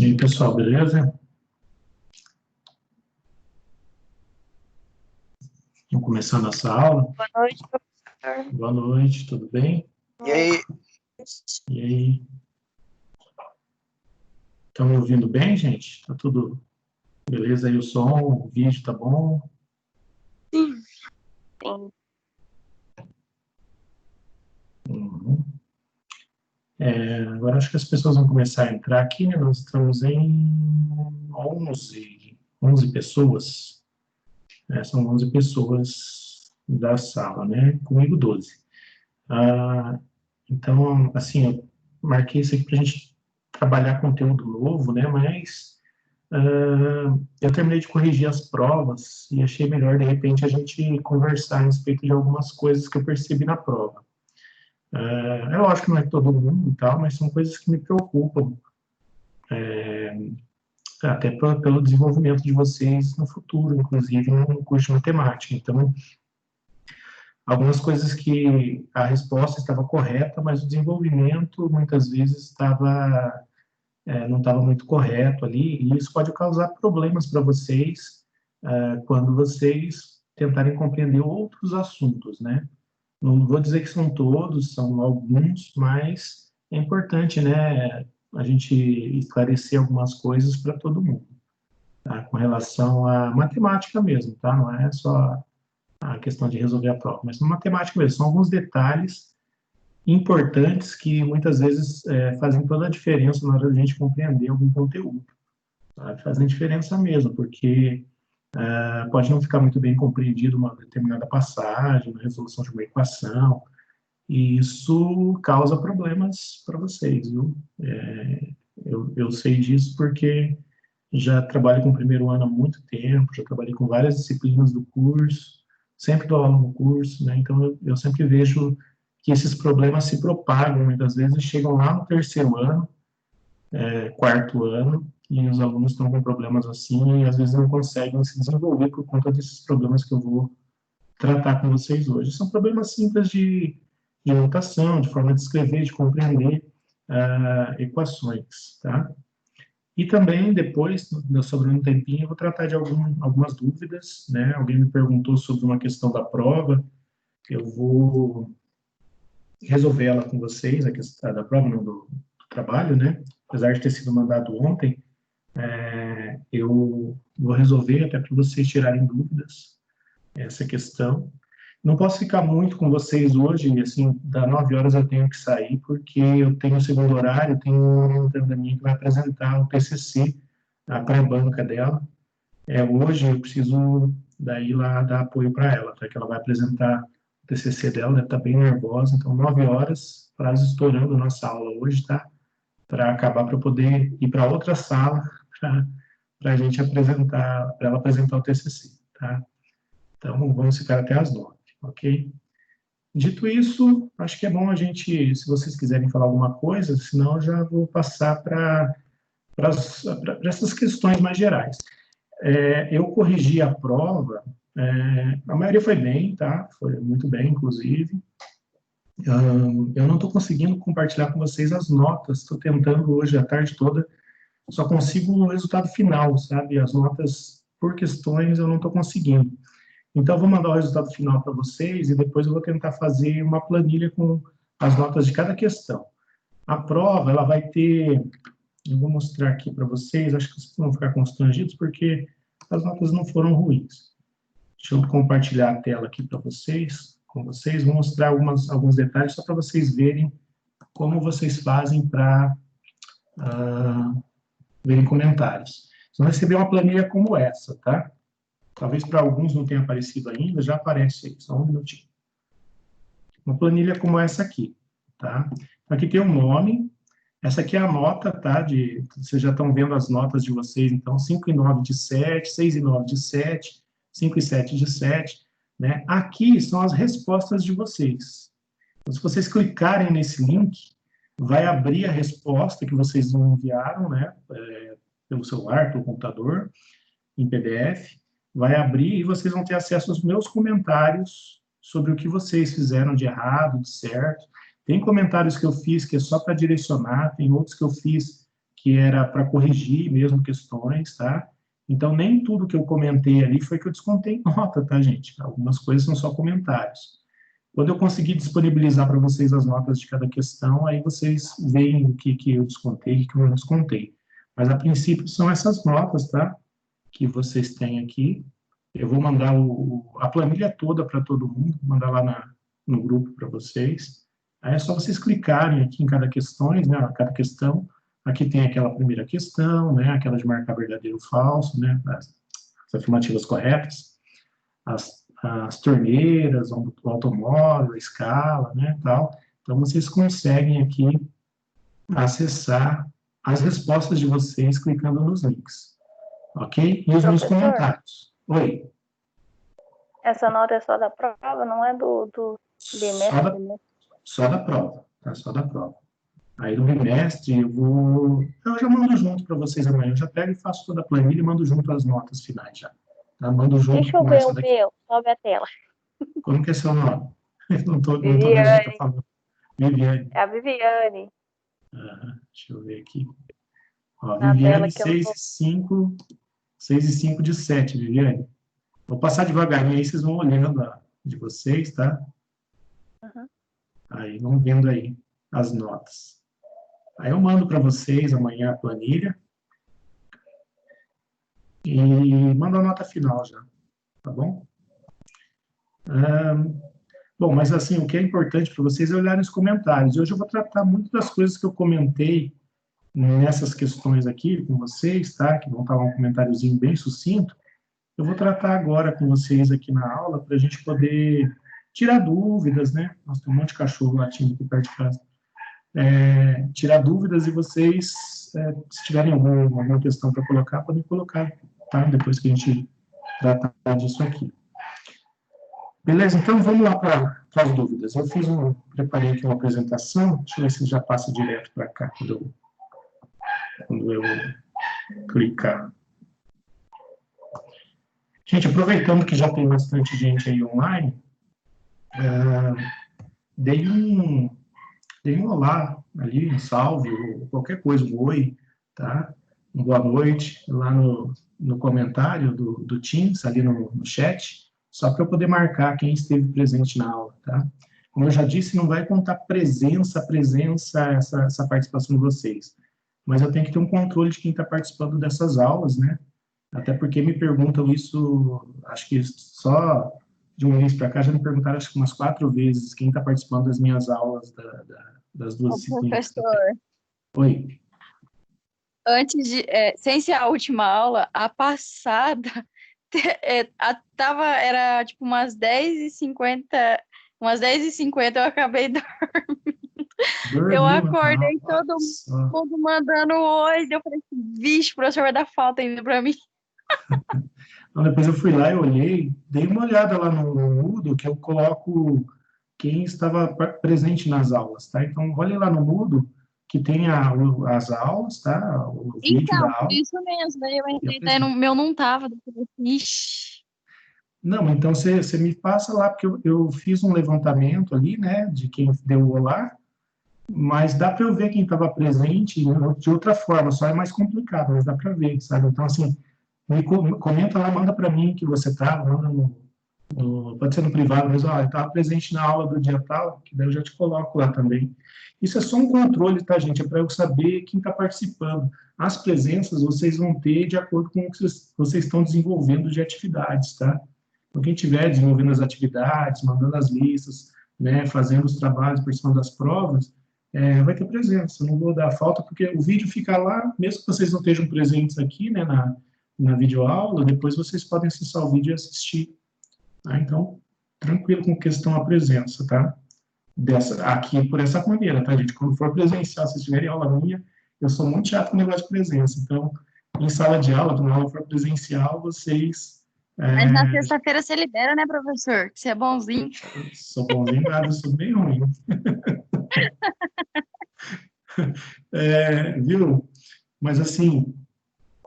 E aí, pessoal, beleza? Vamos começar nossa aula. Boa noite, professor. Boa noite, tudo bem? E aí? E aí? Estão me ouvindo bem, gente? Tá tudo beleza aí o som, o vídeo tá bom? Sim. Sim. Uhum. Agora acho que as pessoas vão começar a entrar aqui, né? Nós estamos em 11 pessoas. São 11 pessoas da sala, né? Comigo 12. Então, assim, eu marquei isso aqui para a gente trabalhar conteúdo novo, né? Mas eu terminei de corrigir as provas e achei melhor, de repente, a gente conversar a respeito de algumas coisas que eu percebi na prova. Eu acho que não é todo mundo e tal, mas são coisas que me preocupam, até pelo desenvolvimento de vocês no futuro, inclusive no curso de matemática. Então, algumas coisas que a resposta estava correta, mas o desenvolvimento muitas vezes não estava muito correto ali, e isso pode causar problemas para vocês quando vocês tentarem compreender outros assuntos, né? Não vou dizer que são todos, são alguns, mas é importante, né, a gente esclarecer algumas coisas para todo mundo, tá? Com relação à matemática mesmo, tá? Não é só a questão de resolver a prova, mas na matemática mesmo, são alguns detalhes importantes que muitas vezes fazem toda a diferença na hora de a gente compreender algum conteúdo, sabe? Fazem diferença mesmo, porque pode não ficar muito bem compreendido uma determinada passagem, uma resolução de uma equação, e isso causa problemas para vocês, viu? Eu sei disso porque já trabalho com o primeiro ano há muito tempo, já trabalhei com várias disciplinas do curso, sempre dou aula no curso, né? Então eu sempre vejo que esses problemas se propagam, muitas vezes chegam lá no terceiro ano, quarto ano, e os alunos estão com problemas assim, e às vezes não conseguem se desenvolver por conta desses problemas que eu vou tratar com vocês hoje. São problemas simples de notação, de forma de escrever, de compreender equações, tá? E também, depois, sobrando um tempinho, eu vou tratar de algumas dúvidas, né? Alguém me perguntou sobre uma questão da prova, eu vou resolver ela com vocês, a questão da prova, não, do trabalho, né? Apesar de ter sido mandado ontem, eu vou resolver até para vocês tirarem dúvidas essa questão. Não posso ficar muito com vocês hoje, assim, das 9 horas eu tenho que sair, porque eu tenho o segundo horário, tenho uma orientanda minha que vai apresentar o TCC, a pré-banca dela. Hoje eu preciso daí lá dar apoio para ela, tá? Que ela vai apresentar o TCC dela, deve estar bem nervosa, então 9 horas, prazo estourando a nossa aula hoje, tá? Para acabar, para poder ir para outra sala, para a gente apresentar, para ela apresentar o TCC, tá? Então, vamos ficar até as 9, ok? Dito isso, acho que é bom a gente, se vocês quiserem falar alguma coisa, senão eu já vou passar para essas questões mais gerais. Eu corrigi a prova, a maioria foi bem, tá? Foi muito bem, inclusive. Eu não estou conseguindo compartilhar com vocês as notas, estou tentando hoje a tarde toda, só consigo o resultado final, sabe? As notas por questões eu não estou conseguindo. Então, eu vou mandar o resultado final para vocês e depois eu vou tentar fazer uma planilha com as notas de cada questão. A prova, ela vai ter, eu vou mostrar aqui para vocês, acho que vocês vão ficar constrangidos porque as notas não foram ruins. Deixa eu compartilhar a tela aqui para vocês, com vocês, vou mostrar alguns detalhes só para vocês verem como vocês fazem para verem comentários. Vocês vão receber uma planilha como essa, tá? Talvez para alguns não tenha aparecido ainda, já aparece aí, só um minutinho. Uma planilha como essa aqui, tá? Aqui tem um nome, essa aqui é a nota, tá? Vocês já estão vendo as notas de vocês, então, 5 e 9 de 7, 6 e 9 de 7, 5 e 7 de 7, né? Aqui são as respostas de vocês. Então, se vocês clicarem nesse link, vai abrir a resposta que vocês enviaram, né? Pelo celular, pelo computador, em PDF, vai abrir e vocês vão ter acesso aos meus comentários sobre o que vocês fizeram de errado, de certo. Tem comentários que eu fiz que é só para direcionar, tem outros que eu fiz que era para corrigir mesmo questões, tá? Então, nem tudo que eu comentei ali foi que eu descontei em nota, tá, gente? Algumas coisas são só comentários. Quando eu conseguir disponibilizar para vocês as notas de cada questão, aí vocês veem o que eu descontei e o que eu não descontei. Mas, a princípio, são essas notas, tá? Que vocês têm aqui. Eu vou mandar a planilha toda para todo mundo, mandar lá no grupo para vocês. Aí é só vocês clicarem aqui em cada questão, né? Cada questão. Aqui tem aquela primeira questão, né? Aquela de marcar verdadeiro ou falso, né? As afirmativas corretas. As torneiras, o automóvel, a escala, né? Tal. Então, vocês conseguem aqui acessar as respostas de vocês clicando nos links. Ok? E os meus Professor, comentários. Oi. essa nota é só da prova, não é do bimestre, né? Só da prova, tá? Só da prova. Aí no bimestre eu já mando junto para vocês amanhã. Eu já pego e faço toda a planilha e mando junto as notas finais já. Tá? Mando junto Deixa eu com ver essa o daqui. meu, sobe a tela. Como que é seu nome? Não tô vendo o que tá Viviane, falando. Viviane. é a Viviane, Deixa eu ver aqui. Ó, na tela Viviane, que eu 6 e 5 de 7, Viviane. Vou passar devagarinho aí, vocês vão olhando a de vocês, tá? Uhum. Aí vão vendo aí as notas. Aí eu mando para vocês amanhã a planilha e mando a nota final já, tá bom? Bom, mas assim, o que é importante para vocês é olharem os comentários. Hoje eu vou tratar muito das coisas que eu comentei nessas questões aqui com vocês, tá? Que vão estar lá um comentáriozinho bem sucinto. Eu vou tratar agora com vocês aqui na aula para a gente poder tirar dúvidas, né? Nossa, tem um monte de cachorro latindo aqui perto de casa. Tirar dúvidas e vocês, se tiverem alguma questão para colocar, podem colocar, tá? Depois que a gente tratar disso aqui. Beleza? Então, vamos lá para as dúvidas. Preparei aqui uma apresentação, deixa eu ver se já passa direto para cá, quando eu clicar. Gente, aproveitando que já tem bastante gente aí online, dei um olá ali, um salve, ou qualquer coisa, um oi, tá? Uma boa noite lá no comentário do Teams, ali no chat, só para eu poder marcar quem esteve presente na aula, tá? Como eu já disse, não vai contar presença, essa participação de vocês. Mas eu tenho que ter um controle de quem está participando dessas aulas, né? Até porque me perguntam isso, acho que só de um mês para cá já me perguntaram acho que umas 4 vezes quem está participando das minhas aulas das duas Ô, disciplinas. professor, Oi. antes de, sem ser a última aula, a passada, era tipo umas 10h50, eu acabei Dormiu, eu acordei olha todo só. mundo mandando oi, eu falei, vixe, o professor vai dar falta ainda para mim. Então, depois eu fui lá e olhei, dei uma olhada lá no Moodle, que eu coloco quem estava presente nas aulas, tá? Então, olhe lá no Moodle, que tem as aulas, tá? O vídeo Então, da aula. isso mesmo, aí eu entrei, daí no meu não tava, eu falei, ixi. Não, então você me passa lá, porque eu fiz um levantamento ali, né, de quem deu o olá, mas dá para eu ver quem estava presente de outra forma, só é mais complicado, mas dá para ver, sabe? Então, assim, comenta lá, manda para mim que você está, manda pode ser no privado, mas eu estava presente na aula do dia tal, que daí eu já te coloco lá também. Isso é só um controle, tá, gente? É para eu saber quem está participando. As presenças vocês vão ter de acordo com o que vocês estão desenvolvendo de atividades, tá? Então, quem estiver desenvolvendo as atividades, mandando as listas, né, fazendo os trabalhos, participando das provas, vai ter presença. Eu não vou dar falta, porque o vídeo fica lá, mesmo que vocês não estejam presentes aqui, né, na videoaula, depois vocês podem acessar o vídeo e assistir. Tá? Então, tranquilo com questão a presença, tá? Aqui por essa maneira, tá, gente? Quando for presencial, se tiverem aula minha, eu sou muito chato com o negócio de presença. Então, em sala de aula, quando a aula for presencial, vocês... Mas na sexta-feira você libera, né, professor? Que você é bonzinho. Sou bonzinho nada, eu sou bem ruim. Viu? Mas, assim,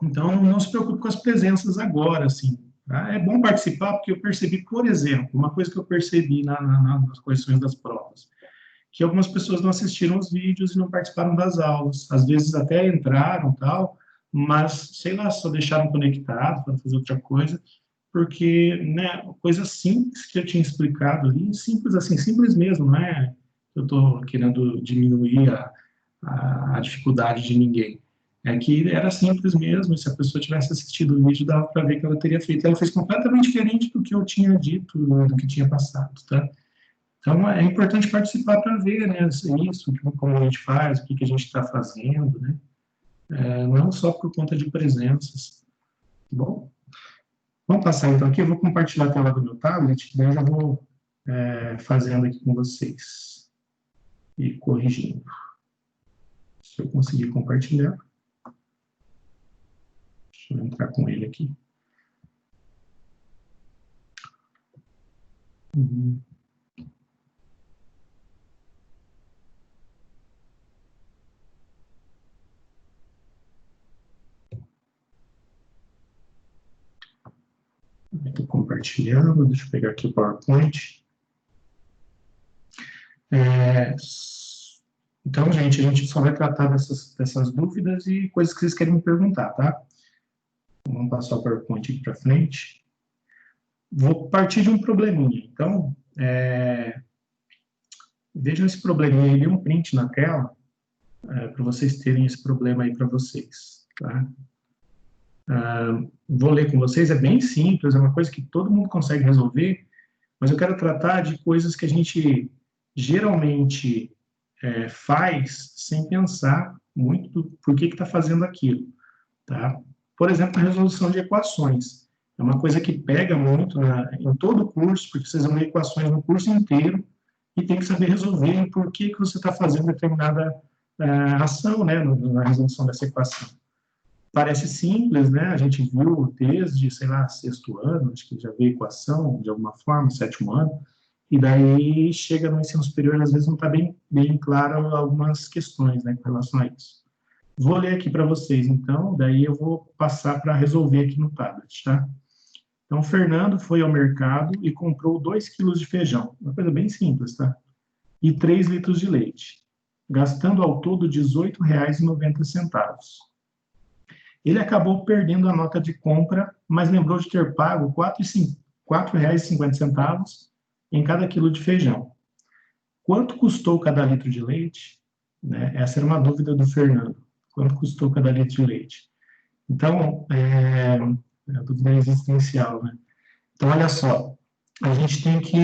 então, não se preocupe com as presenças agora, assim. Tá? É bom participar, porque eu percebi, por exemplo, uma coisa que eu percebi nas correções das provas, que algumas pessoas não assistiram os vídeos e não participaram das aulas. Às vezes até entraram, tal, mas, sei lá, só deixaram conectado para fazer outra coisa, porque, né, coisa simples que eu tinha explicado ali, simples assim, simples mesmo, não é? Eu estou querendo diminuir a dificuldade de ninguém. É que era simples mesmo, e se a pessoa tivesse assistido o vídeo, dava para ver que ela teria feito. Ela fez completamente diferente do que eu tinha dito, do que tinha passado, tá? Então, é importante participar para ver, né, isso, como a gente faz, o que, que a gente está fazendo, né? Não só por conta de presenças. Bom, vamos passar então aqui, eu vou compartilhar a tela do meu tablet, daí eu já vou fazendo aqui com vocês e corrigindo. Se eu conseguir compartilhar. Deixa eu entrar com ele aqui. Estou compartilhando, deixa eu pegar aqui o PowerPoint. Então, gente, a gente só vai tratar dessas dúvidas e coisas que vocês querem me perguntar, tá? Vamos passar o PowerPoint aqui para frente. Vou partir de um probleminha. Então, vejam esse probleminha aí, dê um print na tela, para vocês terem esse problema aí para vocês, tá? Vou ler com vocês, é bem simples, é uma coisa que todo mundo consegue resolver, mas eu quero tratar de coisas que a gente geralmente faz sem pensar muito do por que está fazendo aquilo, tá? Por exemplo, a resolução de equações. É uma coisa que pega muito em todo o curso, porque vocês vão ver equações no curso inteiro e tem que saber resolver por que você está fazendo determinada ação, né, na resolução dessa equação. Parece simples, né? A gente viu desde, sei lá, sexto ano, acho que já vê equação de alguma forma, sétimo ano, e daí chega no ensino superior, às vezes não está bem claro algumas questões, né, com relação a isso. Vou ler aqui para vocês, então, daí eu vou passar para resolver aqui no tablet, tá? Então, o Fernando foi ao mercado e comprou 2 quilos de feijão, uma coisa bem simples, tá? E 3 litros de leite, gastando ao todo R$ 18,90. Ele acabou perdendo a nota de compra, mas lembrou de ter pago R$ 4,50 em cada quilo de feijão. Quanto custou cada litro de leite? Né? Essa era uma dúvida do Fernando. Quanto custou cada litro de leite? Então, a dúvida é existencial, né? Então, olha só, a gente tem que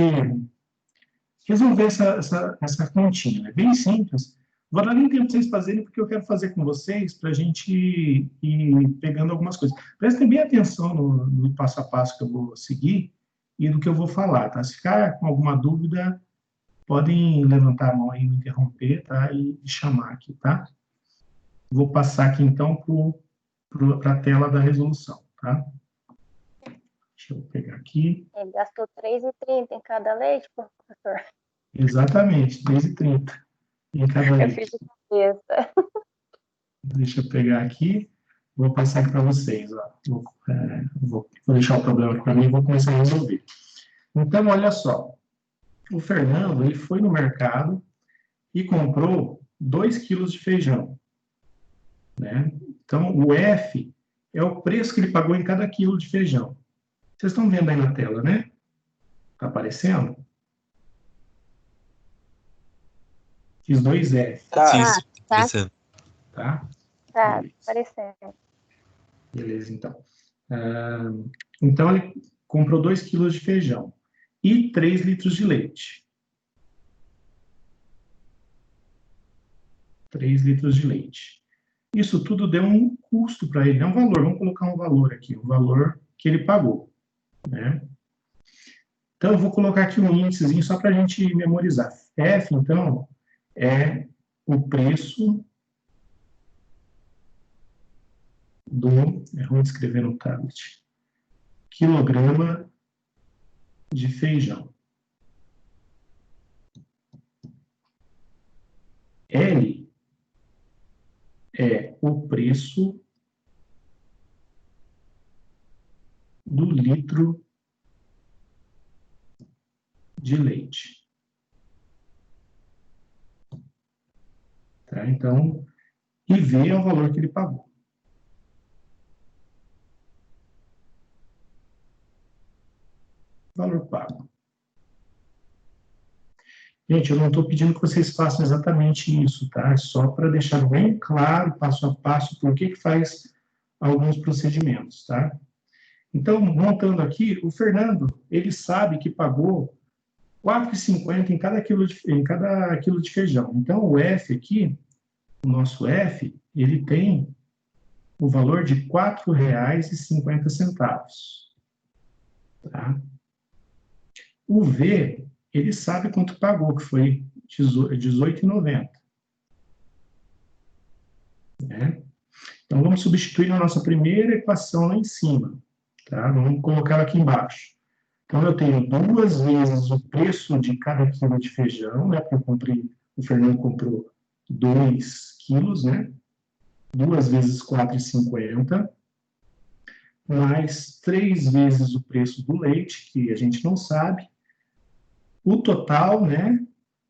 resolver essa continha. É bem simples. Vou dar nem tempo para vocês fazerem, porque eu quero fazer com vocês para a gente ir pegando algumas coisas. Prestem bem atenção no passo a passo que eu vou seguir e do que eu vou falar, tá? Se ficar com alguma dúvida, podem levantar a mão aí, me interromper, tá? E chamar aqui, tá? Vou passar aqui, então, para a tela da resolução, tá? Deixa eu pegar aqui. Ele gastou R$3,30 em cada leite, professor? Exatamente, 3,30 em cada leite. Eu fiz de cabeça. Deixa eu pegar aqui, vou passar aqui para vocês. Ó. Vou deixar o problema aqui para mim e vou começar a resolver. Então, olha só. O Fernando ele foi no mercado e comprou 2 quilos de feijão. Né? Então, o F é o preço que ele pagou em cada quilo de feijão. Vocês estão vendo aí na tela, né? Está aparecendo? Fiz 2 F. Sim, sim, aparecendo. Tá? Tá, aparecendo. Beleza, então. Então, ele comprou 2 quilos de feijão e 3 litros de leite. 3 litros de leite. Isso tudo deu um custo para ele, é um valor, vamos colocar um valor aqui, o valor que ele pagou. Né? Então, eu vou colocar aqui um índicezinho só para a gente memorizar. F, então, é o preço é ruim escrever no tablet, quilograma de feijão. L é o preço do litro de leite. Tá? Então, IV é o valor que ele pagou. Valor pago. Gente, eu não estou pedindo que vocês façam exatamente isso, tá? É só para deixar bem claro, passo a passo, por que faz alguns procedimentos, tá? Então, montando aqui, o Fernando, ele sabe que pagou R$ 4,50 em cada quilo de feijão. Então, o F aqui, o nosso F, ele tem o valor de R$ 4,50. Tá? O V, ele sabe quanto pagou, que foi R$ 18,90. Né? Então, vamos substituir na nossa primeira equação lá em cima. Tá? Vamos colocar ela aqui embaixo. Então, eu tenho 2 vezes o preço de cada quilo de feijão, né? Porque o Fernando comprou 2 quilos, né? 2 vezes R$ 4,50, mais 3 vezes o preço do leite, que a gente não sabe. O total, né?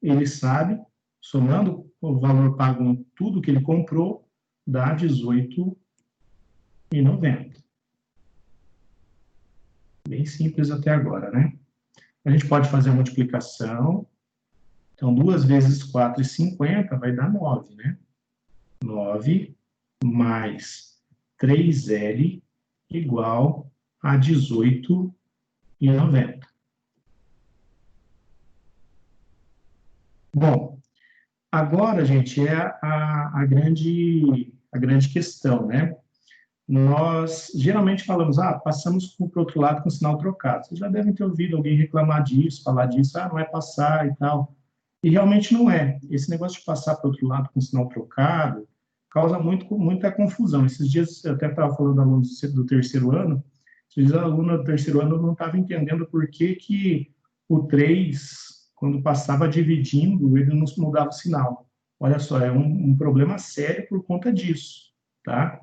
Ele sabe, somando o valor pago em tudo que ele comprou, dá R$ 18,90. Bem simples até agora, né? A gente pode fazer a multiplicação. Então, 2 vezes 4,50 vai dar 9, né? 9 mais 3L igual a 18,90. Bom, agora, gente, é a grande questão, né? Nós geralmente falamos, passamos para o outro lado com sinal trocado. Vocês já devem ter ouvido alguém reclamar disso, falar disso, não é passar e tal. E realmente não é. Esse negócio de passar para o outro lado com sinal trocado causa muita confusão. Esses dias eu até estava falando da aluna do terceiro ano, esses alunos do terceiro ano não estavam entendendo por que o 3, quando passava dividindo, ele não mudava o sinal. Olha só, é um problema sério por conta disso, tá?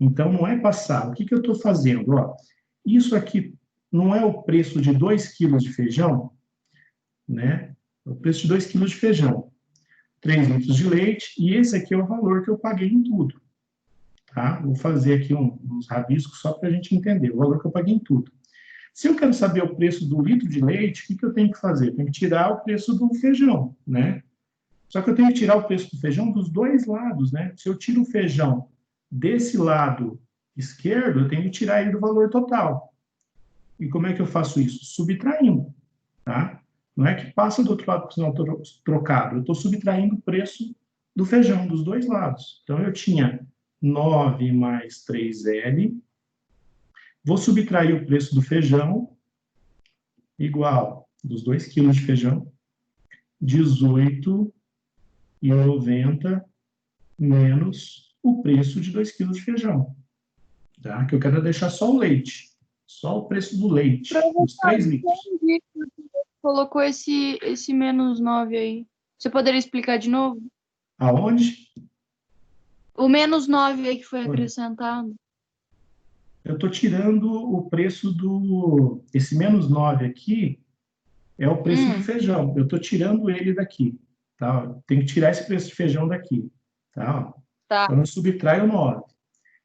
Então, não é passar. O que eu estou fazendo? Ó, isso aqui não é o preço de 2 quilos de feijão, né? É o preço de 2 quilos de feijão, 3 litros de leite, e esse aqui é o valor que eu paguei em tudo. Tá? Vou fazer aqui uns rabiscos só para a gente entender o valor que eu paguei em tudo. Se eu quero saber o preço do litro de leite, o que eu tenho que fazer? Eu tenho que tirar o preço do feijão, né? Só que eu tenho que tirar o preço do feijão dos dois lados, né? Se eu tiro o feijão desse lado esquerdo, eu tenho que tirar ele do valor total. E como é que eu faço isso? Subtraindo, tá? Não é que passa do outro lado para o sinal trocado, eu estou subtraindo o preço do feijão dos dois lados. Então, eu tinha 9 mais 3L, vou subtrair o preço do feijão, igual dos 2 quilos de feijão, 18,90 menos o preço de 2 quilos de feijão. Tá? Que eu quero deixar só o leite. Só o preço do leite. Os 3 litros. Colocou esse menos 9 aí. Você poderia explicar de novo? Aonde? O menos 9 aí que foi acrescentado. Eu estou tirando o preço do... Esse menos 9 aqui é o preço do feijão. Eu estou tirando ele daqui. Tá? Tem que tirar esse preço de feijão daqui. Tá? Tá. Eu não subtraio 9.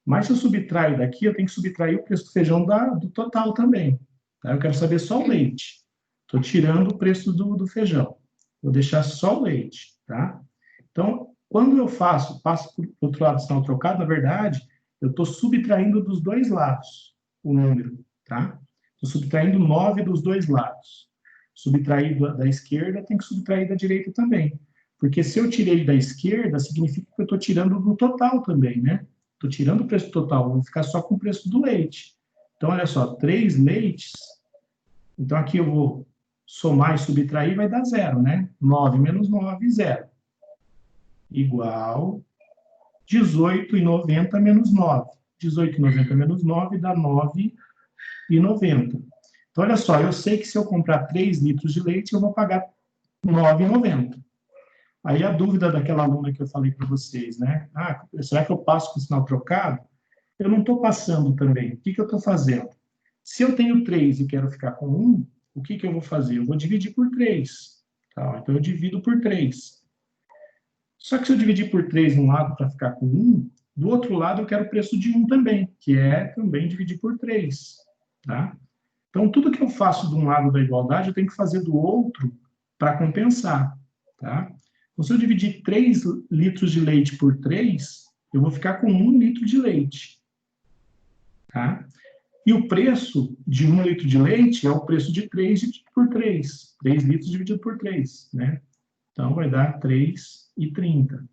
Mas se eu subtraio daqui, eu tenho que subtrair o preço do feijão do total também. Tá? Eu quero saber só o leite. Estou tirando o preço do feijão. Vou deixar só o leite. Tá? Então, quando eu passo para o outro lado do sinal trocado, na verdade, eu estou subtraindo dos dois lados o número. Tá? Estou subtraindo 9 dos dois lados. Subtrair da esquerda, tem que subtrair da direita também. Porque se eu tirei da esquerda, significa que eu estou tirando do total também, né? Estou tirando o preço total, vou ficar só com o preço do leite. Então, olha só, 3 leites. Então, aqui eu vou somar e subtrair, vai dar 0, né? 9 menos 9, 0. Igual 18,90 menos 9. 18,90 menos 9 dá 9,90. Então, olha só, eu sei que se eu comprar 3 litros de leite, eu vou pagar R$ 9,90. Aí a dúvida daquela aluna que eu falei para vocês, né? Será que eu passo com o sinal trocado? Eu não estou passando também. O que eu estou fazendo? Se eu tenho 3 e quero ficar com 1, o que eu vou fazer? Eu vou dividir por 3. Tá? Então, eu divido por 3. Só que se eu dividir por 3 de um lado para ficar com 1, do outro lado eu quero o preço de 1 também, que é também dividir por 3. Tá? Então, tudo que eu faço de um lado da igualdade, eu tenho que fazer do outro para compensar. Tá? Então, se eu dividir 3 litros de leite por 3, eu vou ficar com 1 litro de leite. Tá? E o preço de 1 litro de leite é o preço de 3 dividido por 3. 3 litros dividido por 3. Né? Então, vai dar 3,30.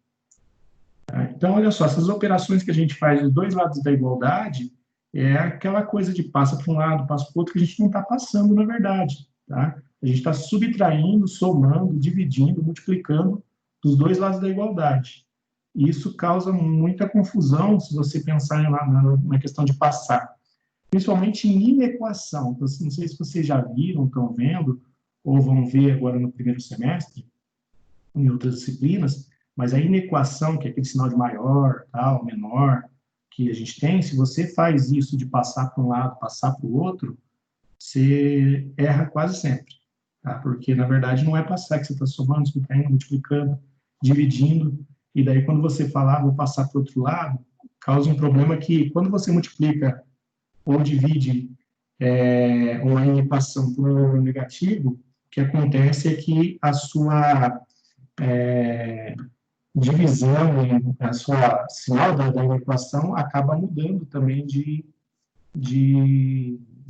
Tá? Então, olha só, essas operações que a gente faz dos dois lados da igualdade é aquela coisa de passa para um lado, passa para o outro, que a gente não está passando, na verdade. Tá? A gente está subtraindo, somando, dividindo, multiplicando dos dois lados da igualdade. E isso causa muita confusão se você pensar na questão de passar. Principalmente em inequação. Não sei se vocês já viram, estão vendo, ou vão ver agora no primeiro semestre, em outras disciplinas, mas a inequação, que é aquele sinal de maior, tal, menor, que a gente tem, se você faz isso de passar para um lado, passar para o outro, você erra quase sempre. Tá? Porque, na verdade, não é passar que você está somando, subtraindo, multiplicando, dividindo, e daí quando você falar, vou passar para o outro lado, causa um problema que, quando você multiplica ou divide uma inequação por um número negativo, o que acontece é que a sua divisão e a sua sinal da inequação acaba mudando também de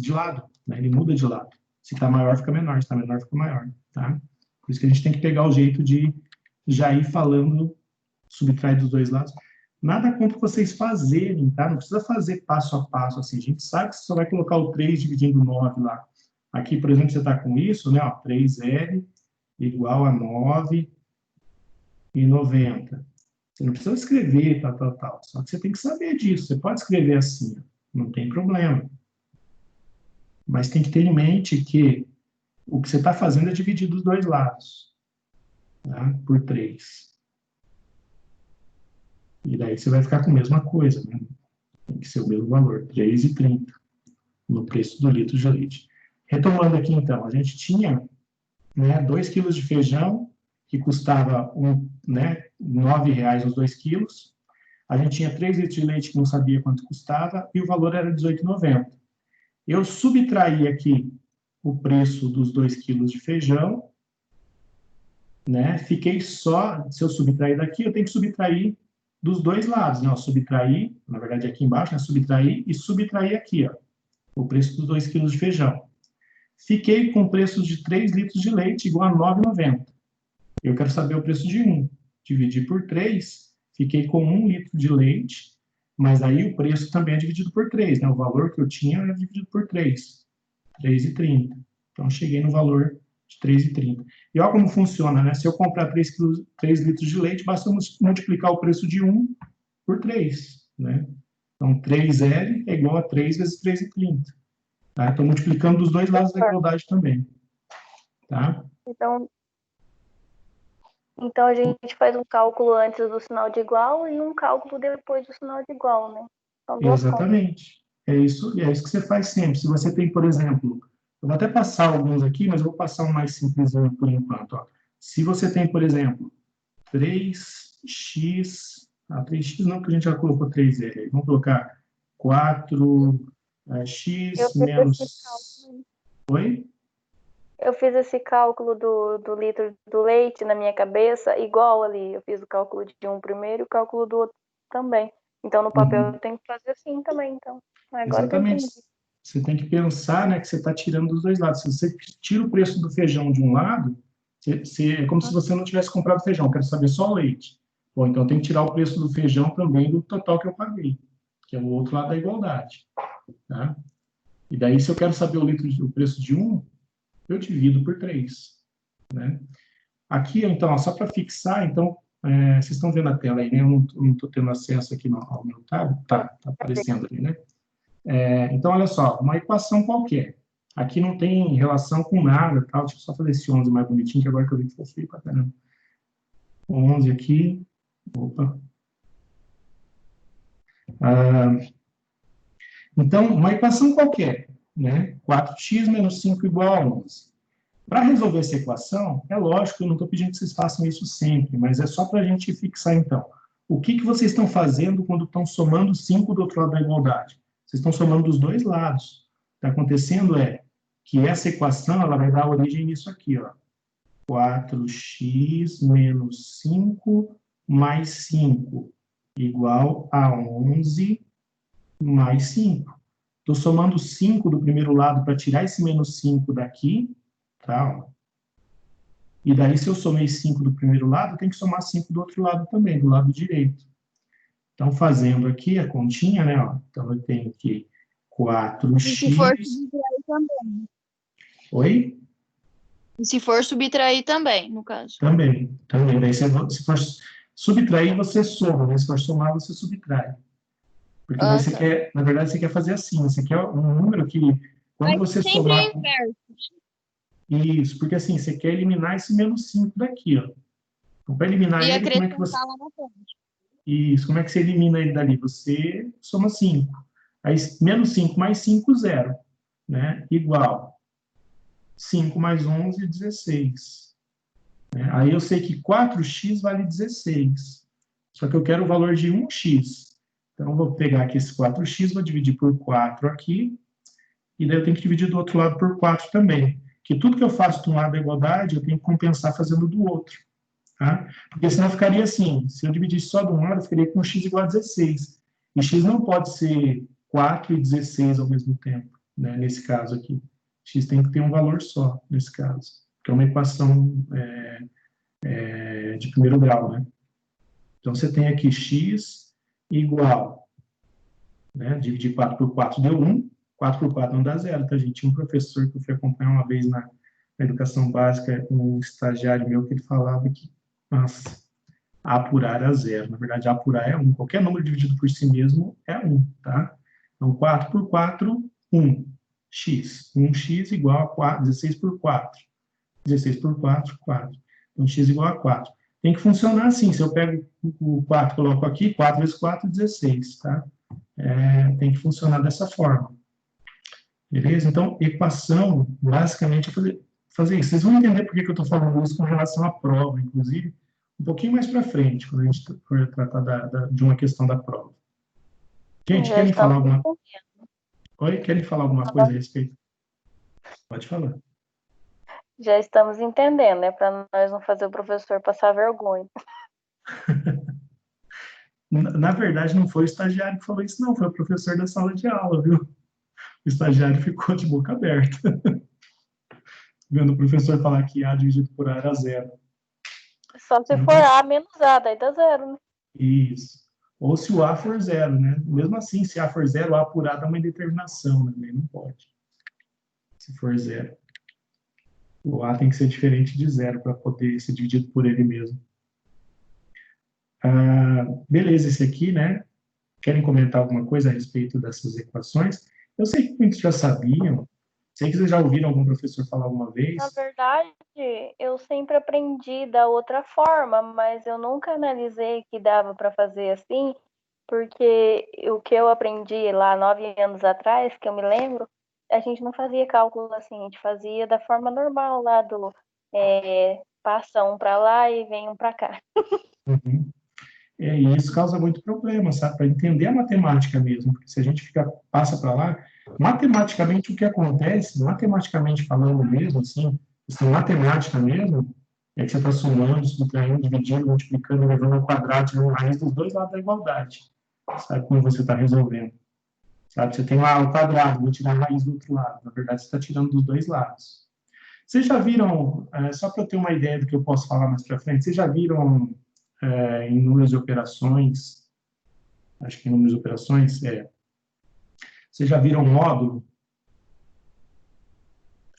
lado, né? Ele muda de lado. Se está maior, fica menor, se está menor, fica maior, tá? Por isso que a gente tem que pegar o jeito de já ir falando, subtrair dos dois lados. Nada contra vocês fazerem, tá? Não precisa fazer passo a passo, assim. A gente sabe que você só vai colocar o 3 dividindo 9 lá. Aqui, por exemplo, você está com isso, né? Ó, 3L igual a 9,90. Você não precisa escrever, tal. Só que você tem que saber disso. Você pode escrever assim, não tem problema. Mas tem que ter em mente que o que você está fazendo é dividir dos dois lados, tá? Por 3. E daí você vai ficar com a mesma coisa, né? Tem que ser o mesmo valor, 3,30, no preço do litro de leite. Retomando aqui, então, a gente tinha, né, 2 quilos de feijão, que custava R$9 os 2 quilos. A gente tinha 3 litros de leite que não sabia quanto custava, e o valor era R$18,90. Eu subtraí aqui o preço dos 2 quilos de feijão, né? Fiquei só, se eu subtrair daqui, eu tenho que subtrair dos dois lados, né? Eu subtrair, na verdade aqui embaixo, né? Subtrair e subtrair aqui, ó, o preço dos 2 quilos de feijão. Fiquei com o preço de 3 litros de leite igual a R$9,90. Eu quero saber o preço de 1. Dividir por 3, fiquei com 1 litro de leite, mas aí o preço também é dividido por 3, né? O valor que eu tinha era dividido por 3, 3,30. Então, cheguei no valor de 3,30. E olha como funciona, né? Se eu comprar 3 litros de leite, basta multiplicar o preço de 1 por 3, né? Então, 3L é igual a 3 vezes 3,30. Tá? Estou multiplicando dos dois lados da igualdade também. Tá? Então a gente faz um cálculo antes do sinal de igual e um cálculo depois do sinal de igual, né? São duas Exatamente. É isso que você faz sempre. Se você tem, por exemplo, eu vou até passar alguns aqui, mas eu vou passar um mais simples por enquanto. Ó. Se você tem, por exemplo, 3x, 3x não, porque a gente já colocou 3L. Vamos colocar 4x menos... Oi? Eu fiz esse cálculo do litro do leite na minha cabeça, igual ali. Eu fiz o cálculo de um primeiro e o cálculo do outro também. Então, no papel, eu tenho que fazer assim também. Então, agora exatamente. Você tem que pensar, né, que você está tirando dos dois lados. Se você tira o preço do feijão de um lado, é como se você não tivesse comprado feijão. Eu quero saber só o leite. Bom, então tem que tirar o preço do feijão também do total que eu paguei, que é o outro lado da igualdade. Tá? E daí, se eu quero saber o preço de um, eu divido por 3. Né? Aqui, então, só para fixar, então, vocês estão vendo a tela aí, né? Eu não estou tendo acesso aqui ao meu tablet. Tá aparecendo ali, né? Então, olha só, uma equação qualquer. Aqui não tem relação com nada, tal. Deixa eu só fazer esse 11 mais bonitinho, que agora que eu vi que foi feio pra caramba. 11 aqui. Opa. Então, uma equação qualquer, né? 4x menos 5 igual a 11. Para resolver essa equação, é lógico que eu não estou pedindo que vocês façam isso sempre, mas é só para a gente fixar, então. O que vocês estão fazendo quando estão somando 5 do outro lado da igualdade? Vocês estão somando dos dois lados. O que está acontecendo é que essa equação ela vai dar origem nisso aqui, ó. 4x menos 5 mais 5 igual a 11 mais 5. Estou somando 5 do primeiro lado para tirar esse menos 5 daqui, tá? E daí, se eu somei 5 do primeiro lado, eu tenho que somar 5 do outro lado também, do lado direito. Então, fazendo aqui a continha, né? Ó, então, eu tenho aqui 4x... E se for subtrair também. Oi? E se for subtrair também, no caso. Também. Daí, se for subtrair, você soma, né? Se for somar, você subtrai. Porque daí você quer, na verdade, você quer fazer assim. Você quer um número que, quando você somar... Isso, porque assim, você quer eliminar esse menos 5 daqui, ó. Então, para eliminar ele, como é que você... lá na frente. Isso, como é que você elimina ele dali? Você soma 5. Aí, menos 5 mais 5, 0. Né? Igual 5 mais 11, 16. Né? Aí eu sei que 4x vale 16. Só que eu quero o valor de 1x. Então, eu vou pegar aqui esse 4x, vou dividir por 4 aqui. E daí eu tenho que dividir do outro lado por 4 também. Que tudo que eu faço de um lado da igualdade, eu tenho que compensar fazendo do outro. Tá? Porque senão ficaria assim, se eu dividisse só de um lado, eu ficaria com x igual a 16. E x não pode ser 4 e 16 ao mesmo tempo, né, nesse caso aqui. X tem que ter um valor só, nesse caso. Que é uma equação de primeiro grau, né? Então, você tem aqui x igual, né, dividir 4 por 4 deu 1, 4 por 4 não dá 0, tá, gente? Tinha um professor que eu fui acompanhar uma vez na educação básica, um estagiário meu, que ele falava que, nossa, apurar a 0. Na verdade, apurar é 1. Qualquer número dividido por si mesmo é 1, tá? Então, 4 por 4, 1. X. 1x igual a 4, 16 por 4. 16 por 4, 4. Então, x igual a 4. Tem que funcionar assim. Se eu pego o 4 e coloco aqui, 4 vezes 4, 16, tá? Tem que funcionar dessa forma. Beleza? Então, equação, basicamente, é fazer isso. Vocês vão entender por que eu estou falando isso com relação à prova, inclusive, um pouquinho mais para frente, quando a gente for tratar de uma questão da prova. Gente, querem falar alguma coisa? Oi? Querem falar alguma coisa a respeito? Pode falar. Já estamos entendendo, né? Para nós não fazer o professor passar vergonha. Na verdade, não foi o estagiário que falou isso, não. Foi o professor da sala de aula, viu? O estagiário ficou de boca aberta. Vendo o professor falar que A dividido por A era 0. Só se for A menos A, daí dá 0, né? Isso. Ou se o A for 0, né? Mesmo assim, se A for 0, A por A dá uma indeterminação, né? Não pode. Se for 0. O A tem que ser diferente de 0 para poder ser dividido por ele mesmo. Beleza, esse aqui, né? Querem comentar alguma coisa a respeito dessas equações? Eu sei que muitos já sabiam. Sei que vocês já ouviram algum professor falar alguma vez. Na verdade, eu sempre aprendi da outra forma, mas eu nunca analisei que dava para fazer assim, porque o que eu aprendi lá 9 anos atrás, que eu me lembro, a gente não fazia cálculo assim, a gente fazia da forma normal lá do passa um para lá e vem um para cá. Uhum. E isso causa muito problema, sabe? Para entender a matemática mesmo, porque se a gente passa para lá, matematicamente o que acontece, matematicamente falando mesmo, assim, questão matemática mesmo, é que você está somando, subtraindo, dividindo, multiplicando, levando ao quadrado, tirando raiz dos dois lados da igualdade. Sabe como você está resolvendo? Sabe? Você tem lá o quadrado, vou tirar a raiz do outro lado. Na verdade, você está tirando dos dois lados. Vocês já viram, só para eu ter uma ideia do que eu posso falar mais para frente, vocês já viram em números de operações, acho que em números de operações, vocês já viram módulo?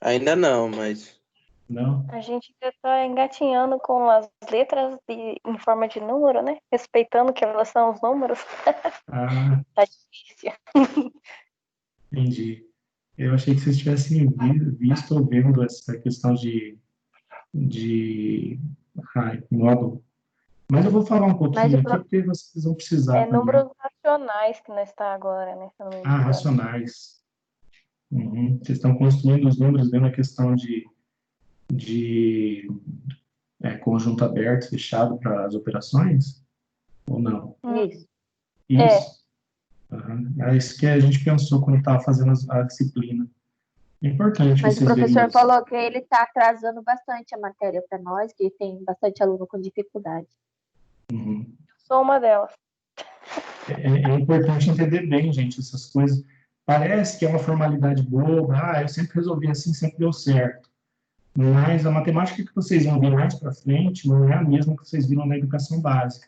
Ainda não, mas... Não? A gente está engatinhando com as letras em forma de número, né? Respeitando que elas são os números. Tá difícil. Entendi. Eu achei que vocês tivessem visto ou vendo essa questão de módulo. Mas eu vou falar um pouquinho aqui, porque vocês vão precisar também. Números racionais que nós está agora, né? Racionais. Uhum. Vocês estão construindo os números, vendo a questão de de conjunto aberto, fechado para as operações, ou não? Isso. Isso. Aham. É isso que a gente pensou quando estava fazendo a disciplina. É importante Mas o vocês verem professor isso. falou que ele está atrasando bastante a matéria para nós, que tem bastante aluno com dificuldade. Uhum. Sou uma delas. É importante entender bem, gente, essas coisas. Parece que é uma formalidade boba, eu sempre resolvi assim, sempre deu certo. Mas a matemática que vocês vão ver mais para frente não é a mesma que vocês viram na educação básica.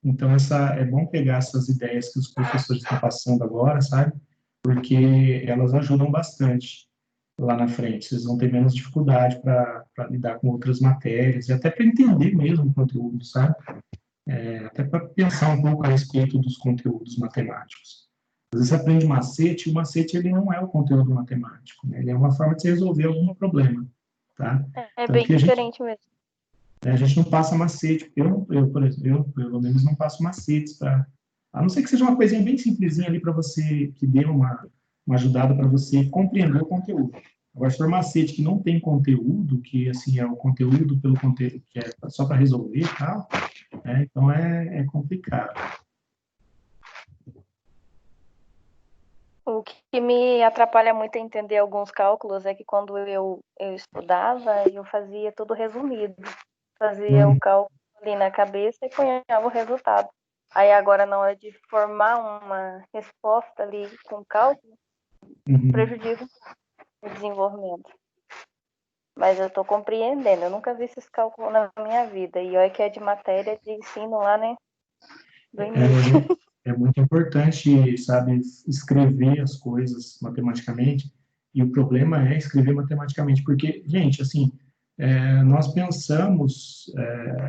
Então, é bom pegar essas ideias que os professores estão passando agora, sabe? Porque elas ajudam bastante lá na frente. Vocês vão ter menos dificuldade para lidar com outras matérias, e até para entender mesmo o conteúdo, sabe? Até para pensar um pouco a respeito dos conteúdos matemáticos. Às vezes você aprende macete, e o macete ele não é o conteúdo matemático, né? Ele é uma forma de você resolver algum problema, tá? É Tanto bem que diferente mesmo. a gente não passa macete. Por exemplo, eu, pelo menos, não passo macetes para. A não ser que seja uma coisinha bem simplesinha ali para você, que dê uma ajudada para você compreender o conteúdo. Agora, se for macete que não tem conteúdo, que assim é o conteúdo pelo conteúdo, que é só para resolver e tal, então é complicado. O que me atrapalha muito a entender alguns cálculos é que quando eu estudava, eu fazia tudo resumido. Fazia o cálculo ali na cabeça e punhava o resultado. Aí agora, na hora de formar uma resposta ali com cálculo, prejudica o desenvolvimento. Mas eu estou compreendendo. Eu nunca vi esses cálculos na minha vida. E olha que é de matéria de ensino lá, né? Do início. É muito importante, sabe, escrever as coisas matematicamente. E o problema é escrever matematicamente, porque, gente, assim, nós pensamos,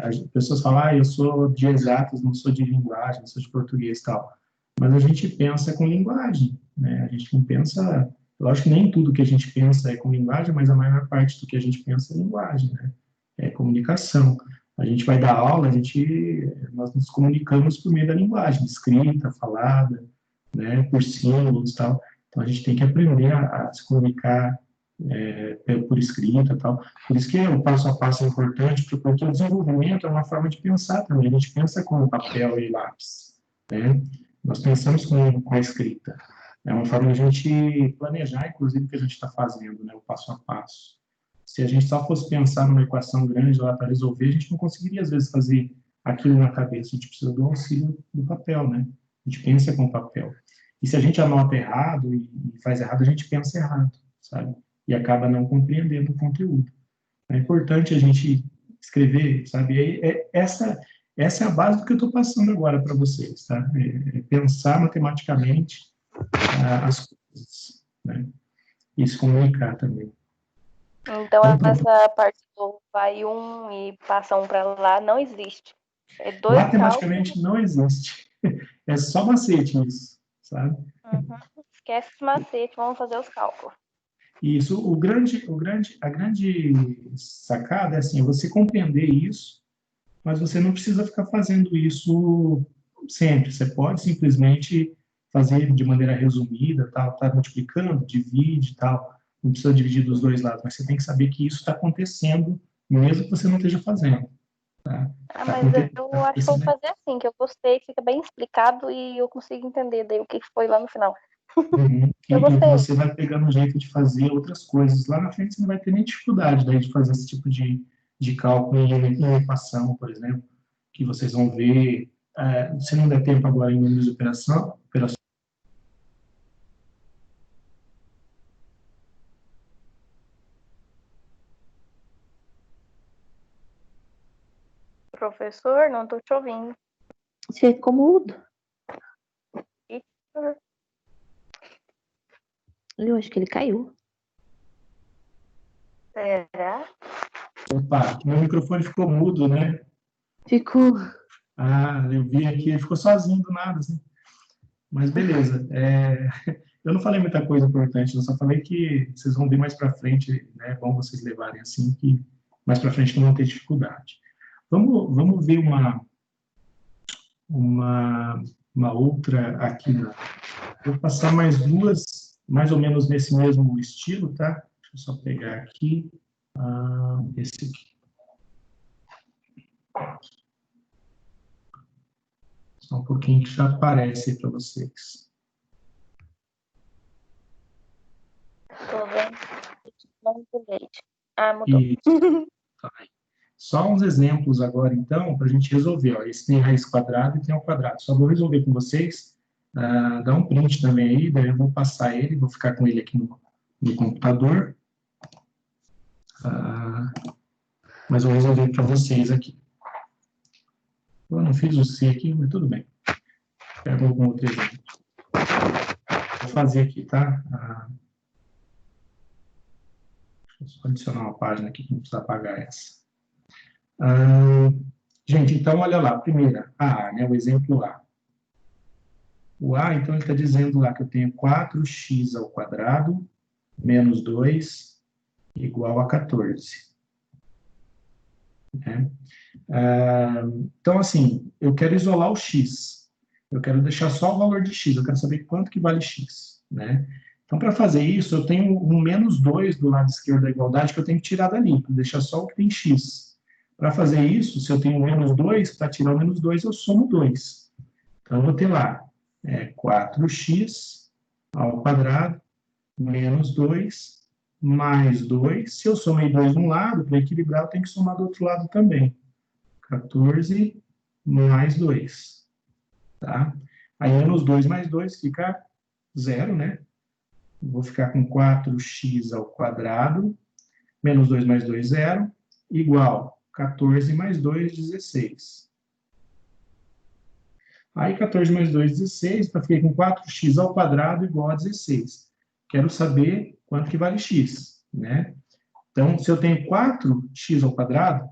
as pessoas falam, eu sou de exatas, não sou de linguagem, não sou de português e tal. Mas a gente pensa com linguagem, né? A gente não pensa, lógico que nem tudo que a gente pensa é com linguagem, mas a maior parte do que a gente pensa é linguagem, né? É comunicação. A gente vai dar aula, nós nos comunicamos por meio da linguagem, escrita, falada, né, por símbolos e tal. Então, a gente tem que aprender a se comunicar por escrita e tal. Por isso que o passo a passo é importante, porque o desenvolvimento é uma forma de pensar também. A gente pensa com papel e lápis, né? Nós pensamos com a escrita. É uma forma de a gente planejar, inclusive, o que a gente está fazendo, né, o passo a passo. Se a gente só fosse pensar numa equação grande lá para resolver, a gente não conseguiria, às vezes, fazer aquilo na cabeça. A gente precisa do auxílio do papel, né? A gente pensa com o papel. E se a gente anota errado e faz errado, a gente pensa errado, sabe? E acaba não compreendendo o conteúdo. É importante a gente escrever, sabe? Essa é a base do que eu estou passando agora para vocês, tá? Pensar matematicamente as coisas, né? E se comunicar também. Então, essa parte do vai um e passa um para lá não existe. É dois Matematicamente cálculos. não existe. É só macete isso, sabe? Esquece esse macete, vamos fazer os cálculos. Isso, a grande sacada é assim, você compreender isso, mas você não precisa ficar fazendo isso sempre. Você pode simplesmente fazer de maneira resumida, tal, tá multiplicando, divide, tal. Não precisa dividir dos dois lados, mas você tem que saber que isso está acontecendo, mesmo que você não esteja fazendo. Tá? Mas eu acho que vou fazer assim, que eu gostei, fica bem explicado e eu consigo entender daí o que foi lá no final. E você vai pegando um jeito de fazer outras coisas. Lá na frente você não vai ter nem dificuldade daí de fazer esse tipo de cálculo em equação, por exemplo, que vocês vão ver. Se não der tempo agora em números de operação. Professor, não estou te ouvindo. Você ficou mudo. Eu acho que ele caiu. Será? Opa, meu microfone ficou mudo, né? Ficou. Eu vi aqui, ele ficou sozinho do nada, assim. Mas beleza. Eu não falei muita coisa importante, eu só falei que vocês vão ver mais para frente, né? É bom vocês levarem assim, que mais para frente não vão ter dificuldade. Vamos ver uma outra aqui. Vou passar mais duas, mais ou menos nesse mesmo estilo, tá? Deixa eu só pegar aqui. Esse aqui. Só um pouquinho que já aparece aí para vocês. Tô vendo. Não do leite. Mudou. E tá aí. Só uns exemplos agora, então, para a gente resolver. Ó, esse tem raiz quadrada e tem ao quadrado. Só vou resolver com vocês. Dá um print também aí, daí eu vou passar ele, vou ficar com ele aqui no computador. Mas vou resolver para vocês aqui. Eu não fiz o C aqui, mas tudo bem. Pego algum outro exemplo. Vou fazer aqui, tá? Deixa eu só adicionar uma página aqui, que não precisa apagar essa. Gente, então, olha lá. Primeira, A, né? O exemplo A. O A, então, ele está dizendo lá que eu tenho 4x ao quadrado menos 2 igual a 14. Né? Então, assim, eu quero isolar o x. Eu quero deixar só o valor de x. Eu quero saber quanto que vale x. Né? Então, para fazer isso, eu tenho um menos 2 do lado esquerdo da igualdade que eu tenho que tirar dali, para deixar só o que tem x. Para fazer isso, se eu tenho menos 2, para tirar o menos 2, eu somo 2. Então, eu vou ter lá 4x ao quadrado menos 2 mais 2. Se eu somei 2 de um lado, para equilibrar, eu tenho que somar do outro lado também. 14 mais 2. Tá? Aí, menos 2 mais 2 fica 0, né? Vou ficar com 4x ao quadrado, menos 2 mais 2, 0, igual 14 mais 2, 16. Aí, 14 mais 2, 16, eu fiquei com 4x ao quadrado igual a 16. Quero saber quanto que vale x, né? Então, se eu tenho 4x ao quadrado,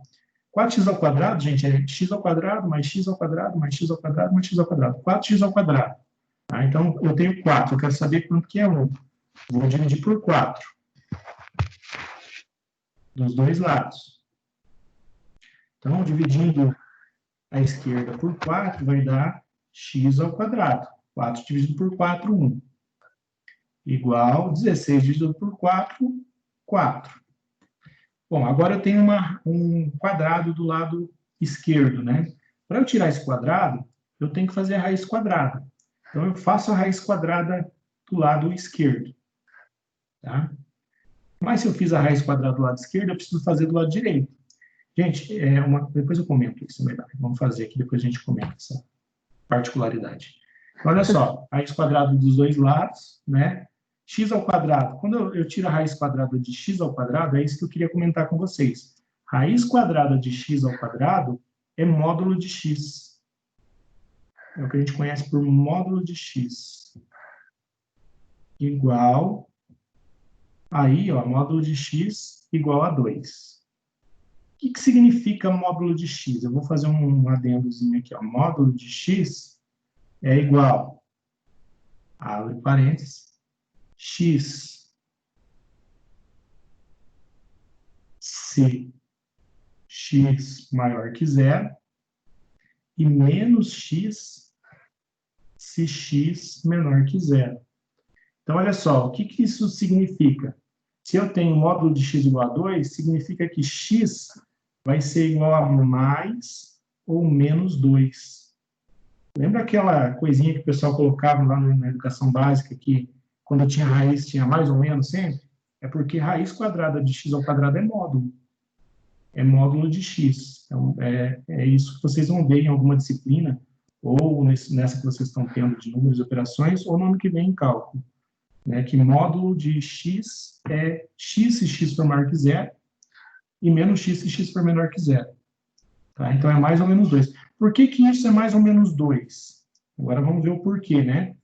4x ao quadrado, gente, é x ao quadrado, mais x ao quadrado, mais x ao quadrado, mais x ao quadrado. 4x ao quadrado. Tá? Então, eu tenho 4, eu quero saber quanto que é 1. Vou dividir por 4. Dos dois lados. Então, dividindo a esquerda por 4, vai dar x ao quadrado. 4 dividido por 4, 1. Igual 16 dividido por 4, 4. Bom, agora eu tenho um quadrado do lado esquerdo, né? Para eu tirar esse quadrado, eu tenho que fazer a raiz quadrada. Então, eu faço a raiz quadrada do lado esquerdo. Tá? Mas se eu fiz a raiz quadrada do lado esquerdo, eu preciso fazer do lado direito. Gente, depois eu comento isso, melhor. Vamos fazer aqui, depois a gente comenta essa particularidade. Olha só, raiz quadrada dos dois lados, né? X ao quadrado. Quando eu tiro a raiz quadrada de x ao quadrado, é isso que eu queria comentar com vocês. Raiz quadrada de x ao quadrado é módulo de x. É o que a gente conhece por módulo de x. Igual... Aí, ó, módulo de x igual a 2. O que significa módulo de x? Eu vou fazer um adendozinho aqui, ó. Módulo de x é igual, abre parênteses, x se x maior que 0 e menos x se x menor que 0. Então, olha só, o que isso significa? Se eu tenho módulo de x igual a 2, significa que x vai ser igual a mais ou menos 2. Lembra aquela coisinha que o pessoal colocava lá na educação básica, que quando tinha raiz tinha mais ou menos sempre? É porque raiz quadrada de x ao quadrado é módulo. É módulo de x. Então, é isso que vocês vão ver em alguma disciplina, ou nessa que vocês estão tendo de números e operações, ou no ano que vem em cálculo. Né, que módulo de x é x se x for maior que 0 e menos x se x for menor que 0. Tá? Então, é mais ou menos 2. Por que isso é mais ou menos 2? Agora vamos ver o porquê, né?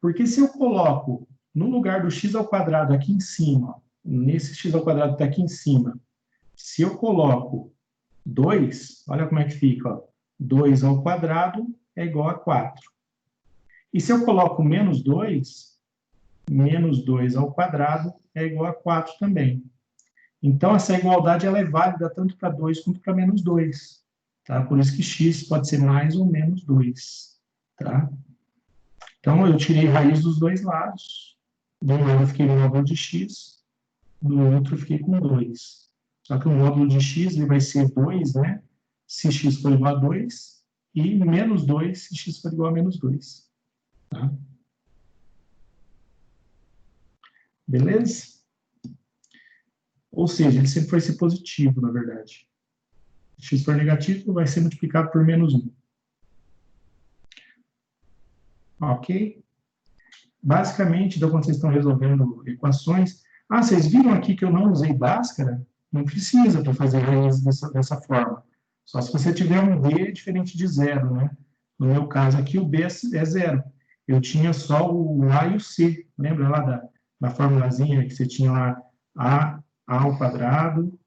Porque se eu coloco no lugar do x ao quadrado aqui em cima, nesse x ao quadrado que está aqui em cima, se eu coloco 2, olha como é que fica. Ó. 2 ao quadrado é igual a 4. E se eu coloco menos 2... menos 2 ao quadrado é igual a 4 também. Então, essa igualdade ela é válida tanto para 2 quanto para menos 2. Tá? Por isso que x pode ser mais ou menos 2. Tá? Então, eu tirei raiz dos dois lados. De um lado eu fiquei no módulo de x, no outro eu fiquei com 2. Só que o módulo de x ele vai ser 2, né? Se x for igual a 2, e menos 2 se x for igual a menos 2. Tá? Beleza? Ou seja, ele sempre vai ser positivo, na verdade. Se x for negativo, vai ser multiplicado por menos 1. Ok? Basicamente, então, quando vocês estão resolvendo equações... Ah, vocês viram aqui que eu não usei Bhaskara? Não precisa para fazer raiz dessa forma. Só se você tiver um B diferente de 0, né? No meu caso aqui, o B é 0. Eu tinha só o A e o C. Lembra lá da formulazinha que você tinha lá? A ao quadrado...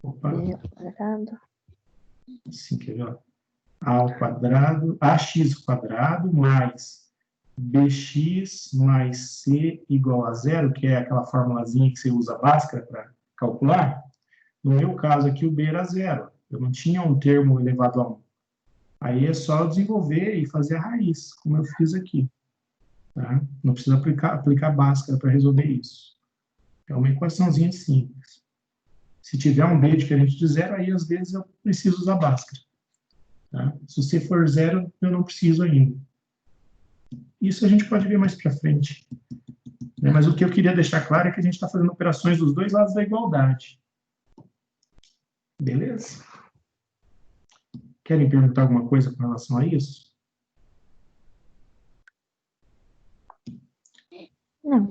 Opa. B ao quadrado. Assim, quer ver? A ao quadrado, AX quadrado mais BX mais C igual a 0, que é aquela formulazinha que você usa Bhaskara para calcular. No meu caso aqui, o B era 0. Eu não tinha um termo elevado a 1. Aí é só desenvolver e fazer a raiz, como eu fiz aqui. Tá? Não precisa aplicar Bhaskara para resolver isso. É uma equaçãozinha simples. Se tiver um B diferente de 0, aí às vezes eu preciso usar Bhaskara. Tá? Se você for 0, eu não preciso ainda. Isso a gente pode ver mais para frente. Né? Mas o que eu queria deixar claro é que a gente está fazendo operações dos dois lados da igualdade. Beleza? Querem perguntar alguma coisa com relação a isso? Não.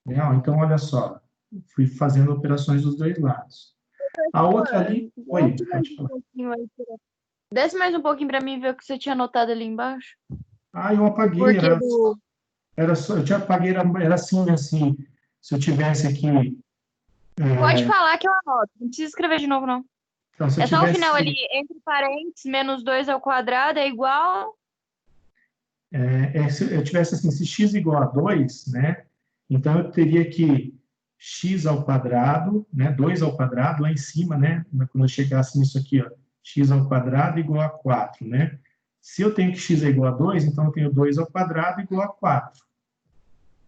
Legal, então olha só. Fui fazendo operações dos dois lados. A outra ali... Oi, pode falar. Desce mais um pouquinho para mim ver o que você tinha anotado ali embaixo. Ah, eu apaguei. Porque Eu tinha apaguei, era assim, se eu tivesse aqui... Pode falar que eu anoto. Não precisa escrever de novo, não. Então, se eu É só o tivesse, final ali, entre parênteses, menos 2 ao quadrado é igual... se eu tivesse assim, se x igual a 2, né? Então, eu teria que x ao quadrado, né? 2 ao quadrado, lá em cima, né? Quando eu chegasse nisso aqui, ó, x ao quadrado igual a 4, né? Se eu tenho que x é igual a 2, então eu tenho 2 ao quadrado igual a 4.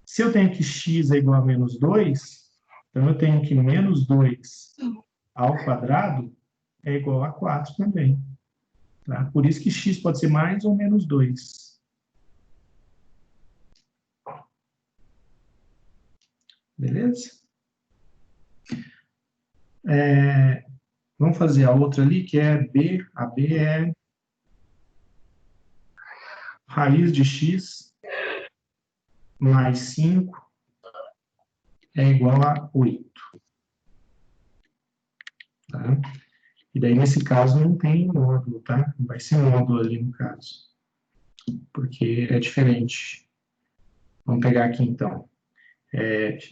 Se eu tenho que x é igual a menos 2, então eu tenho que menos 2 ao quadrado é igual a 4 também. Tá? Por isso que x pode ser mais ou menos 2. Beleza? Vamos fazer a outra ali, que é B. A B é raiz de x mais 5 é igual a 8. Tá? E daí, nesse caso, não tem módulo, tá? Não vai ser módulo ali, no caso. Porque é diferente. Vamos pegar aqui, então.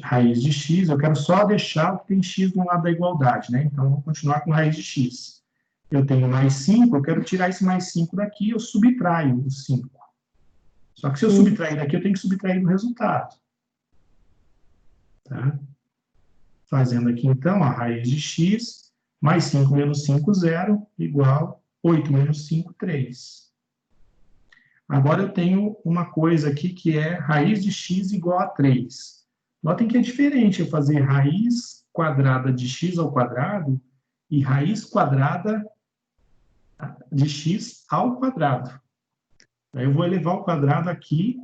Raiz de x, eu quero só deixar o que tem x no lado da igualdade, né? Então, vou continuar com raiz de x. Eu tenho mais 5, eu quero tirar esse mais 5 daqui, eu subtraio o 5. Só que se eu subtrair daqui, eu tenho que subtrair do resultado. Tá? Fazendo aqui, então, a raiz de x, mais 5 menos 5, 0, igual 8 menos 5, 3. Agora eu tenho uma coisa aqui que é raiz de x igual a 3. Notem que é diferente eu fazer raiz quadrada de x ao quadrado e raiz quadrada de x ao quadrado. Aí eu vou elevar o quadrado aqui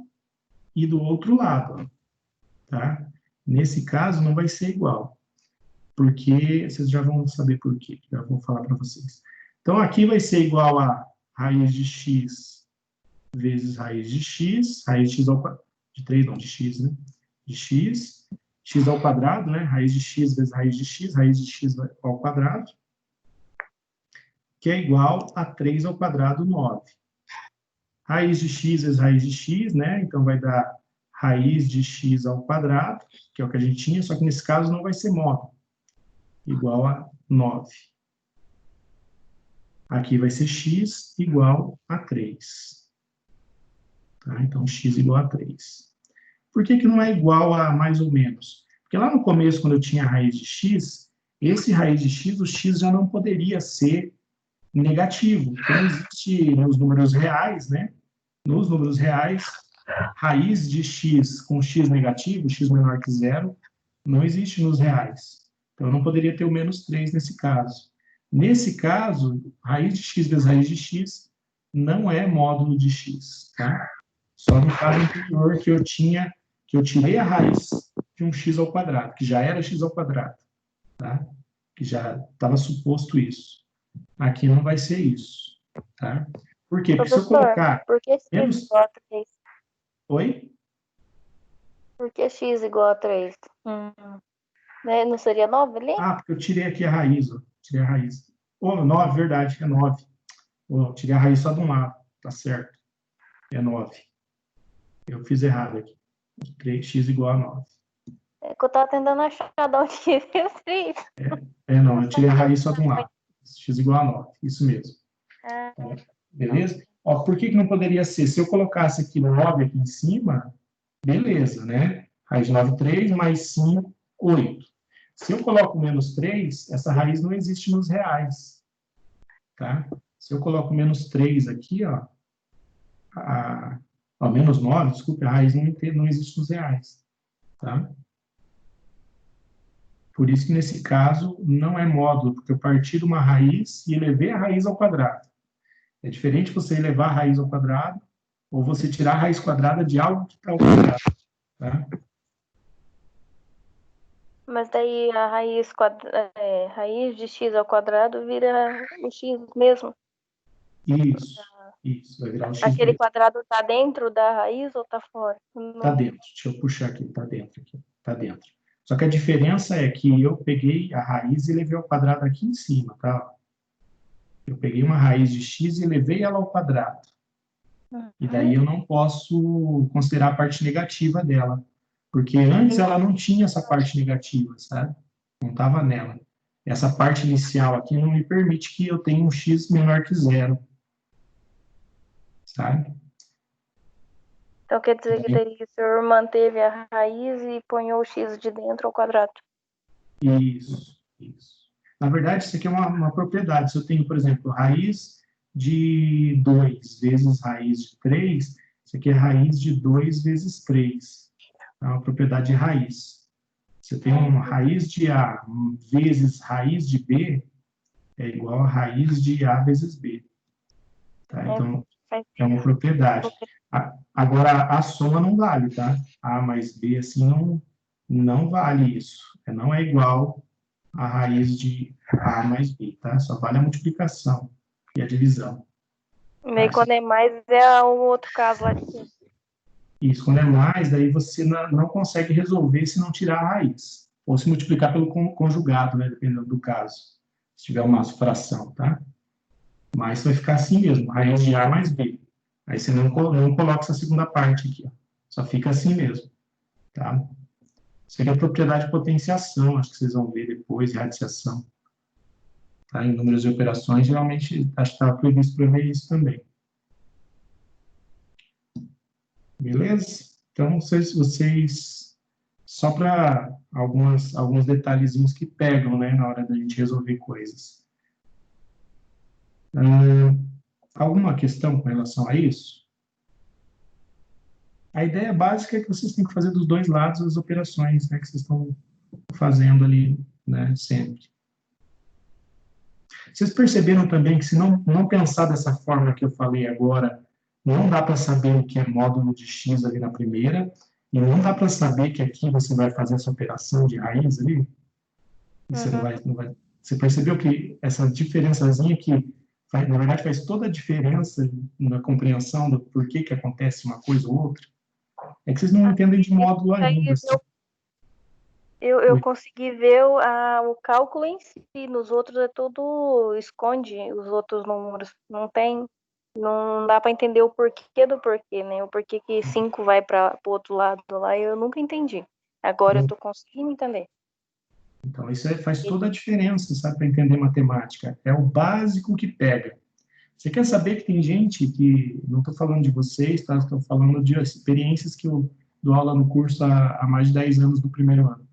e do outro lado. Tá? Nesse caso, não vai ser igual. Porque vocês já vão saber por quê. Já vou falar para vocês. Então, aqui vai ser igual a raiz de x vezes raiz de x ao quadrado. De 3, não, de x, né? De x ao quadrado, né? Raiz de x vezes raiz de x ao quadrado, que é igual a 3 ao quadrado, 9. Raiz de x vezes raiz de x, né? Então, vai dar raiz de x ao quadrado, que é o que a gente tinha, só que nesse caso não vai ser módulo, igual a 9. Aqui vai ser x igual a 3. Tá? Então, x igual a 3. Por que não é igual a mais ou menos? Porque lá no começo, quando eu tinha a raiz de x, esse raiz de x, o x já não poderia ser negativo, porque não existe nos números reais, né? Nos números reais, raiz de x com x negativo, x menor que 0, não existe nos reais. Então, eu não poderia ter o menos 3 nesse caso. Nesse caso, raiz de x vezes raiz de x não é módulo de x, tá? Só no caso anterior que eu tirei a raiz de um x ao quadrado, que já era x ao quadrado, tá? Que já estava suposto isso. Aqui não vai ser isso, tá? Por quê? Porque se eu Professor, colocar por que x menos... igual a 3? Oi? Por que x igual a 3? Né? Não seria 9 ali? Ah, porque eu tirei aqui a raiz, ó. Tirei a raiz. Oh, 9, verdade, é 9. Oh, tirei a raiz só de um lado, tá certo. É 9. Eu fiz errado aqui. 3x igual a 9. É que eu tava tentando achar de onde que veio 3. Não, eu tirei a raiz só de um lado. X igual a 9, isso mesmo. Ah, Tá? Beleza? Ó, por que não poderia ser? Se eu colocasse aqui 9 aqui em cima, beleza, né? Raiz de 9, 3, mais 5, 8. Se eu coloco menos 3, essa raiz não existe nos reais. Tá? Se eu coloco menos 3 aqui, ó, menos 9, desculpa, a raiz não existe nos reais. Tá? Por isso que, nesse caso, não é módulo, porque eu parti de uma raiz e elevei a raiz ao quadrado. É diferente você elevar a raiz ao quadrado ou você tirar a raiz quadrada de algo que está ao quadrado. Tá? mas daí a raiz de x ao quadrado vira o x mesmo. Isso, vai virar o x Aquele mesmo. quadrado tá dentro da raiz ou tá fora? Está dentro. Deixa eu puxar aqui, está dentro. Está dentro. Só que a diferença é que eu peguei a raiz e levei ao quadrado aqui em cima, tá? Eu peguei uma raiz de x e levei ela ao quadrado. E daí eu não posso considerar a parte negativa dela. Porque antes ela não tinha essa parte negativa, sabe? Não estava nela. Essa parte inicial aqui não me permite que eu tenha um x menor que zero. Sabe? Então quer dizer que daí o senhor manteve a raiz e ponhou o x de dentro ao quadrado. Isso. Na verdade, isso aqui é uma propriedade. Se eu tenho, por exemplo, raiz de 2 vezes raiz de 3, isso aqui é raiz de 2 vezes 3. É uma propriedade de raiz. Você tem uma raiz de A vezes raiz de B é igual a raiz de A vezes B. Tá? Então, é uma propriedade. Agora, a soma não vale, tá? A mais B, assim, não vale isso. Não é igual a raiz de A mais B, tá? Só vale a multiplicação e a divisão. E aí, quando é mais, é um outro caso lá de cima. Isso, quando é mais, daí você não consegue resolver se não tirar a raiz. Ou se multiplicar pelo conjugado, né? Dependendo do caso. Se tiver uma fração, tá? Mas vai ficar assim mesmo, raiz de A mais B. Aí você não coloca essa segunda parte aqui, ó. Só fica assim mesmo, tá? Isso aqui é a propriedade de potenciação, acho que vocês vão ver depois, radiciação. Tá? Em números de operações, geralmente, acho que estava previsto para ver isso também. Beleza? Então, vocês só para alguns detalhezinhos que pegam, né, na hora da gente resolver coisas. Alguma questão com relação a isso? A ideia básica é que vocês têm que fazer dos dois lados as operações, né, que vocês estão fazendo ali, né, sempre. Vocês perceberam também que se não pensar dessa forma que eu falei agora, não dá para saber o que é módulo de x ali na primeira, e não dá para saber que aqui você vai fazer essa operação de raiz ali? E você não vai... Você percebeu que essa diferençazinha que, na verdade, faz toda a diferença na compreensão do porquê que acontece uma coisa ou outra? É que vocês não entendem de módulo ainda. Assim. Eu consegui ver o cálculo em si, nos outros é tudo esconde os outros números. Não dá para entender o porquê do porquê, né? O porquê que 5 vai para o outro lado lá, eu nunca entendi. Agora eu tô conseguindo entender. Então, isso faz toda a diferença, sabe, para entender matemática. É o básico que pega. Você quer saber que tem gente que, não estou falando de vocês, tá? Estou falando de experiências que eu dou aula no curso há mais de 10 anos do primeiro ano.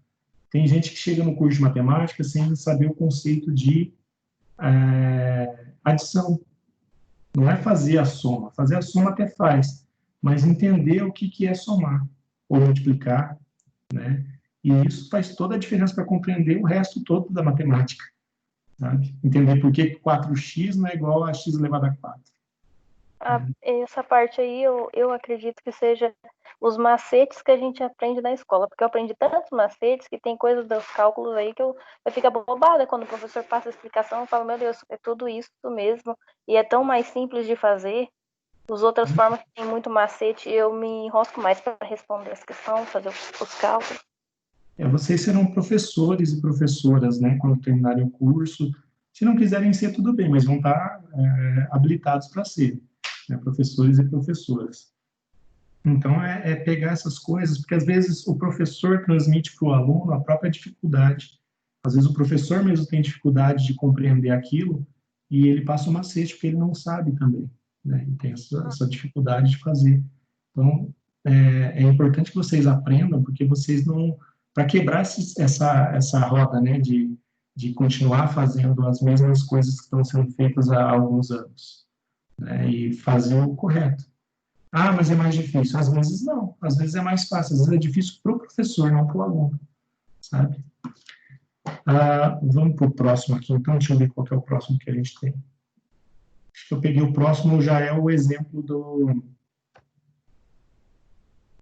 Tem gente que chega no curso de matemática sem saber o conceito de adição. Não é fazer a soma. Fazer a soma até faz, mas entender o que é somar ou multiplicar, né? E isso faz toda a diferença para compreender o resto todo da matemática, sabe? Entender por que 4x não é igual a x elevado a 4. Essa parte aí eu acredito que seja os macetes que a gente aprende na escola, porque eu aprendi tantos macetes que tem coisas dos cálculos aí que eu fico bobada quando o professor passa a explicação, eu falo, meu Deus, é tudo isso mesmo, e é tão mais simples de fazer. As outras formas que tem muito macete, eu me enrosco mais para responder as questões, fazer os cálculos. Vocês serão professores e professoras, né, quando terminarem o curso. Se não quiserem ser, tudo bem, mas vão estar habilitados para ser, né, professores e professoras. Então, pegar essas coisas, porque às vezes o professor transmite para o aluno a própria dificuldade. Às vezes o professor mesmo tem dificuldade de compreender aquilo e ele passa o macete porque ele não sabe também, né, e tem essa dificuldade de fazer. Então, é importante que vocês aprendam, porque vocês não... Para quebrar essa roda, né, de continuar fazendo as mesmas coisas que estão sendo feitas há alguns anos, né, e fazer o correto. Ah, mas é mais difícil. Às vezes não. Às vezes é mais fácil. Às vezes é difícil para o professor, não para o aluno, sabe? Vamos para o próximo aqui, então. Deixa eu ver qual que é o próximo que a gente tem. Acho que eu peguei o próximo, já é o exemplo do...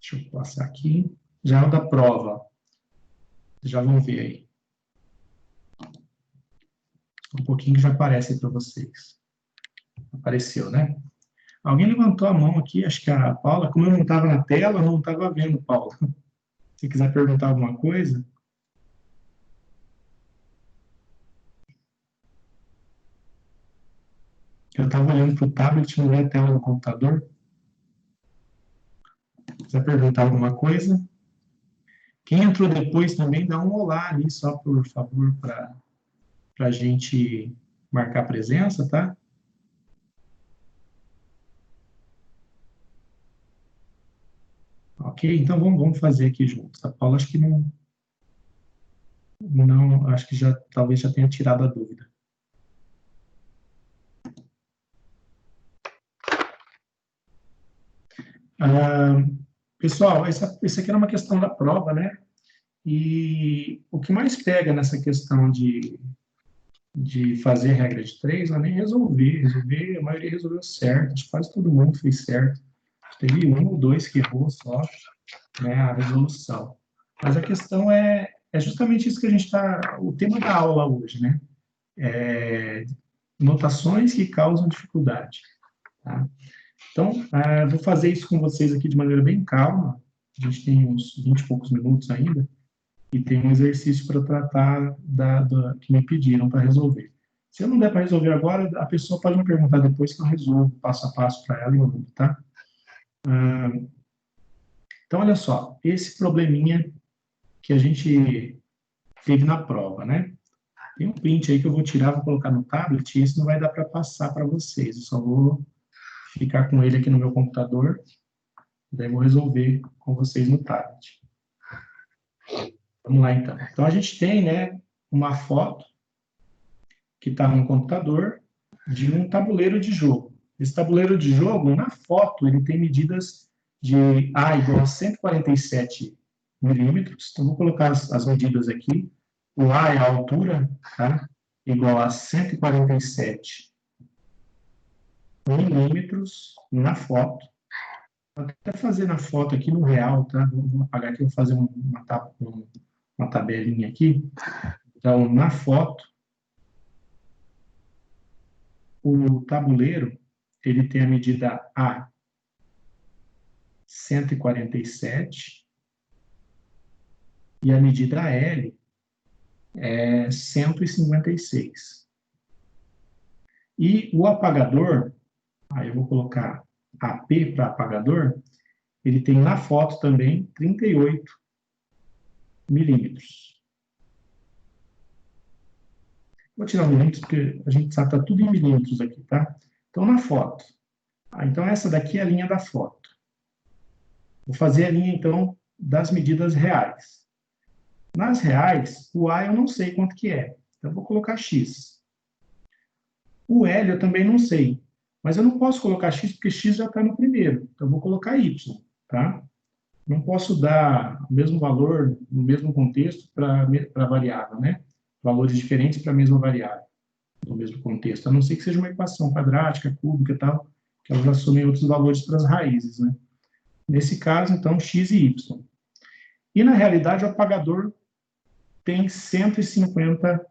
Deixa eu passar aqui. Já é o da prova. Já vão ver aí. Um pouquinho que já aparece para vocês. Apareceu, né? Alguém levantou a mão aqui, acho que a Paula. Como eu não estava na tela, eu não estava vendo, Paula. Se quiser perguntar alguma coisa... Eu estava olhando para o tablet, não vi a tela do computador. Se quiser perguntar alguma coisa. Quem entrou depois também, dá um olá ali, só por favor, para a gente marcar presença, tá? Ok, então vamos fazer aqui juntos. A Paula acho que não, acho que talvez já tenha tirado a dúvida. Pessoal, essa aqui era uma questão da prova, né? E o que mais pega nessa questão de fazer regra de 3, não é nem resolver, a maioria resolveu certo, acho que quase todo mundo fez certo. Teve 1 ou 2 que errou só, né, a resolução. Mas a questão é justamente isso que a gente está, o tema da aula hoje, né? Notações que causam dificuldade. Tá? Então, vou fazer isso com vocês aqui de maneira bem calma, a gente tem uns 20 e poucos minutos ainda, e tem um exercício para tratar que me pediram para resolver. Se eu não der para resolver agora, a pessoa pode me perguntar depois que eu resolvo passo a passo para ela e eu mando, tá? Então, olha só, esse probleminha que a gente teve na prova, né? Tem um print aí que eu vou tirar, vou colocar no tablet, e esse não vai dar para passar para vocês, eu só vou ficar com ele aqui no meu computador, daí vou resolver com vocês no tablet. Vamos lá, então. Então, a gente tem, né, uma foto que está no computador de um tabuleiro de jogo. Esse tabuleiro de jogo, na foto, ele tem medidas de A igual a 147 milímetros. Então, vou colocar as medidas aqui. O A é a altura, tá? Igual a 147 milímetros na foto. Vou até fazer na foto aqui no real, tá? Vou apagar aqui, vou fazer uma tabelinha aqui. Então, na foto, o tabuleiro, ele tem a medida A 147 e a medida L é 156. E o apagador, aí eu vou colocar AP para apagador, ele tem na foto também 38 milímetros. Vou tirar um milímetros, porque a gente sabe que está tudo em milímetros aqui, tá? Então, na foto. Então, essa daqui é a linha da foto. Vou fazer a linha, então, das medidas reais. Nas reais, o A eu não sei quanto que é. Então, eu vou colocar X. O L eu também não sei. Mas eu não posso colocar X, porque X já está no primeiro. Então, eu vou colocar Y, tá? Não posso dar o mesmo valor no mesmo contexto para a variável, né? Valores diferentes para a mesma variável, no mesmo contexto, a não ser que seja uma equação quadrática, cúbica e tal, que elas assumem outros valores para as raízes, né? Nesse caso, então, x e y. E, na realidade, o apagador tem 150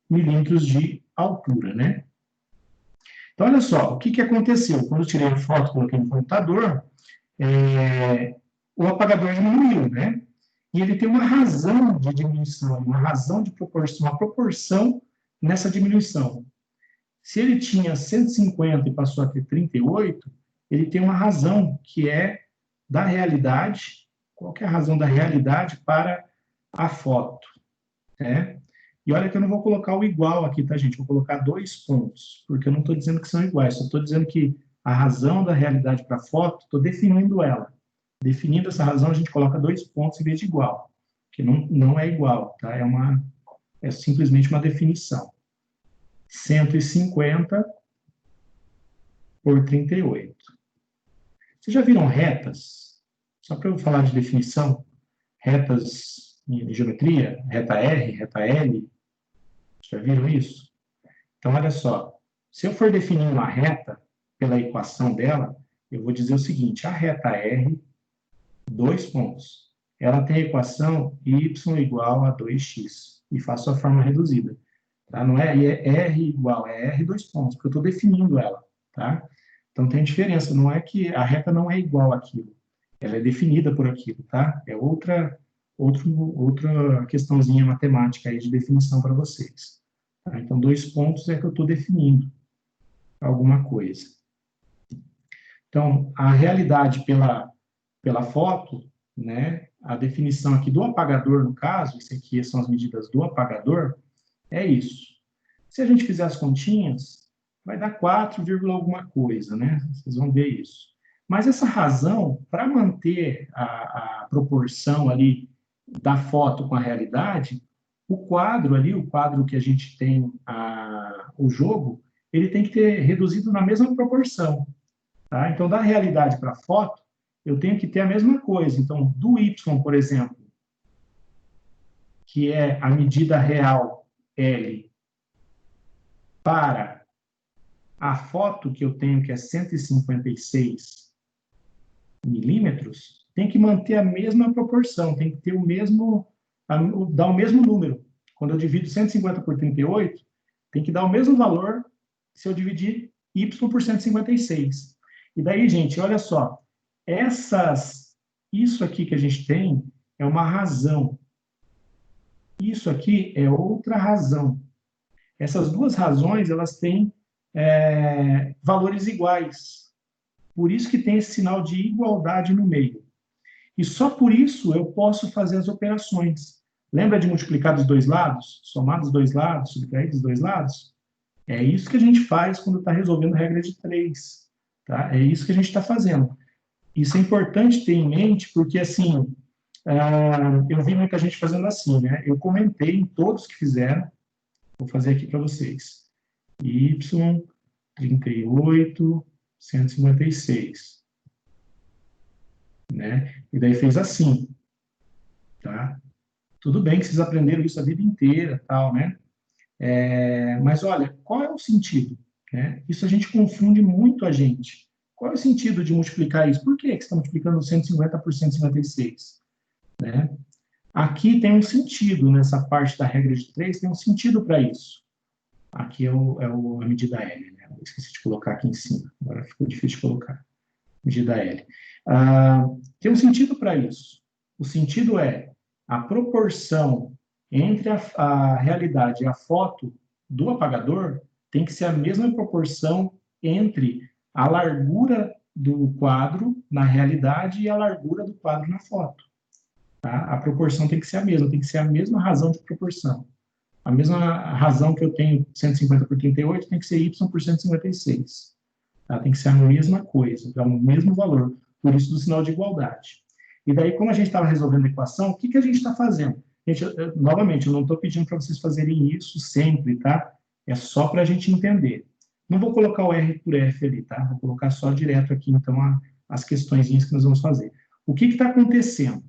milímetros de altura, né? Então, olha só, o que aconteceu? Quando eu tirei a foto, coloquei no computador, o apagador diminuiu, né? E ele tem uma razão de diminuição, uma razão de proporção, uma proporção nessa diminuição. Se ele tinha 150 e passou a ter 38, ele tem uma razão que é da realidade. Qual que é a razão da realidade para a foto? Né? E olha que eu não vou colocar o igual aqui, tá, gente? Vou colocar 2 pontos, porque eu não estou dizendo que são iguais, só estou dizendo que a razão da realidade para a foto, estou definindo ela. Definindo essa razão, a gente coloca 2 pontos em vez de igual, que não é igual, tá? É simplesmente uma definição. 150 por 38. Vocês já viram retas? Só para eu falar de definição, retas em geometria, reta R, reta L, já viram isso? Então, olha só, se eu for definir uma reta pela equação dela, eu vou dizer o seguinte, a reta R, 2 pontos, ela tem a equação y igual a 2x, e faço a forma reduzida. Tá? Não é R igual, é R 2 pontos, porque eu estou definindo ela. Tá? Então, tem diferença, não é que a reta não é igual àquilo, ela é definida por aquilo. Tá? É outra questãozinha matemática aí de definição para vocês. Tá? Então, 2 pontos é que eu estou definindo alguma coisa. Então, a realidade pela foto, né, a definição aqui do apagador, no caso, isso aqui são as medidas do apagador, é isso. Se a gente fizer as continhas, vai dar 4, alguma coisa, né? Vocês vão ver isso. Mas essa razão, para manter a proporção ali da foto com a realidade, o quadro ali, o quadro que a gente tem, o jogo, ele tem que ter reduzido na mesma proporção. Tá? Então, da realidade para a foto, eu tenho que ter a mesma coisa. Então, do y, por exemplo, que é a medida real L, para a foto que eu tenho, que é 156 milímetros, tem que manter a mesma proporção, tem que ter dar o mesmo número. Quando eu divido 150 por 38, tem que dar o mesmo valor se eu dividir y por 156. E daí, gente, olha só, isso aqui que a gente tem é uma razão. Isso aqui é outra razão. Essas duas razões, elas têm valores iguais. Por isso que tem esse sinal de igualdade no meio. E só por isso eu posso fazer as operações. Lembra de multiplicar dos dois lados? Somar dos dois lados, subtrair dos dois lados? É isso que a gente faz quando está resolvendo regra de 3. Tá? É isso que a gente está fazendo. Isso é importante ter em mente, porque, assim, eu vi muita gente fazendo assim, né? Eu comentei em todos que fizeram, vou fazer aqui para vocês. Y, 38, 156. Né? E daí fez assim. Tá? Tudo bem que vocês aprenderam isso a vida inteira, tal, né? Mas, olha, qual é o sentido? Né? Isso a gente confunde muito a gente. Qual é o sentido de multiplicar isso? Por que você está multiplicando 150 por 156? Né? Aqui tem um sentido, nessa parte da regra de 3, tem um sentido para isso. Aqui a medida L, né? Eu esqueci de colocar aqui em cima, agora ficou difícil de colocar. Medida L. Tem um sentido para isso. O sentido é a proporção entre a realidade e a foto do apagador tem que ser a mesma proporção entre a largura do quadro na realidade e a largura do quadro na foto. Tá? A proporção tem que ser a mesma razão de proporção. A mesma razão que eu tenho 150 por 38 tem que ser y por 156. Tá? Tem que ser a mesma coisa, dá o mesmo valor. Por isso do sinal de igualdade. E daí, como a gente estava resolvendo a equação, o que a gente está fazendo? Gente, novamente, eu não estou pedindo para vocês fazerem isso sempre, tá? É só para a gente entender. Não vou colocar o R por F ali, tá? Vou colocar só direto aqui, então, as questõezinhas que nós vamos fazer. O que está acontecendo?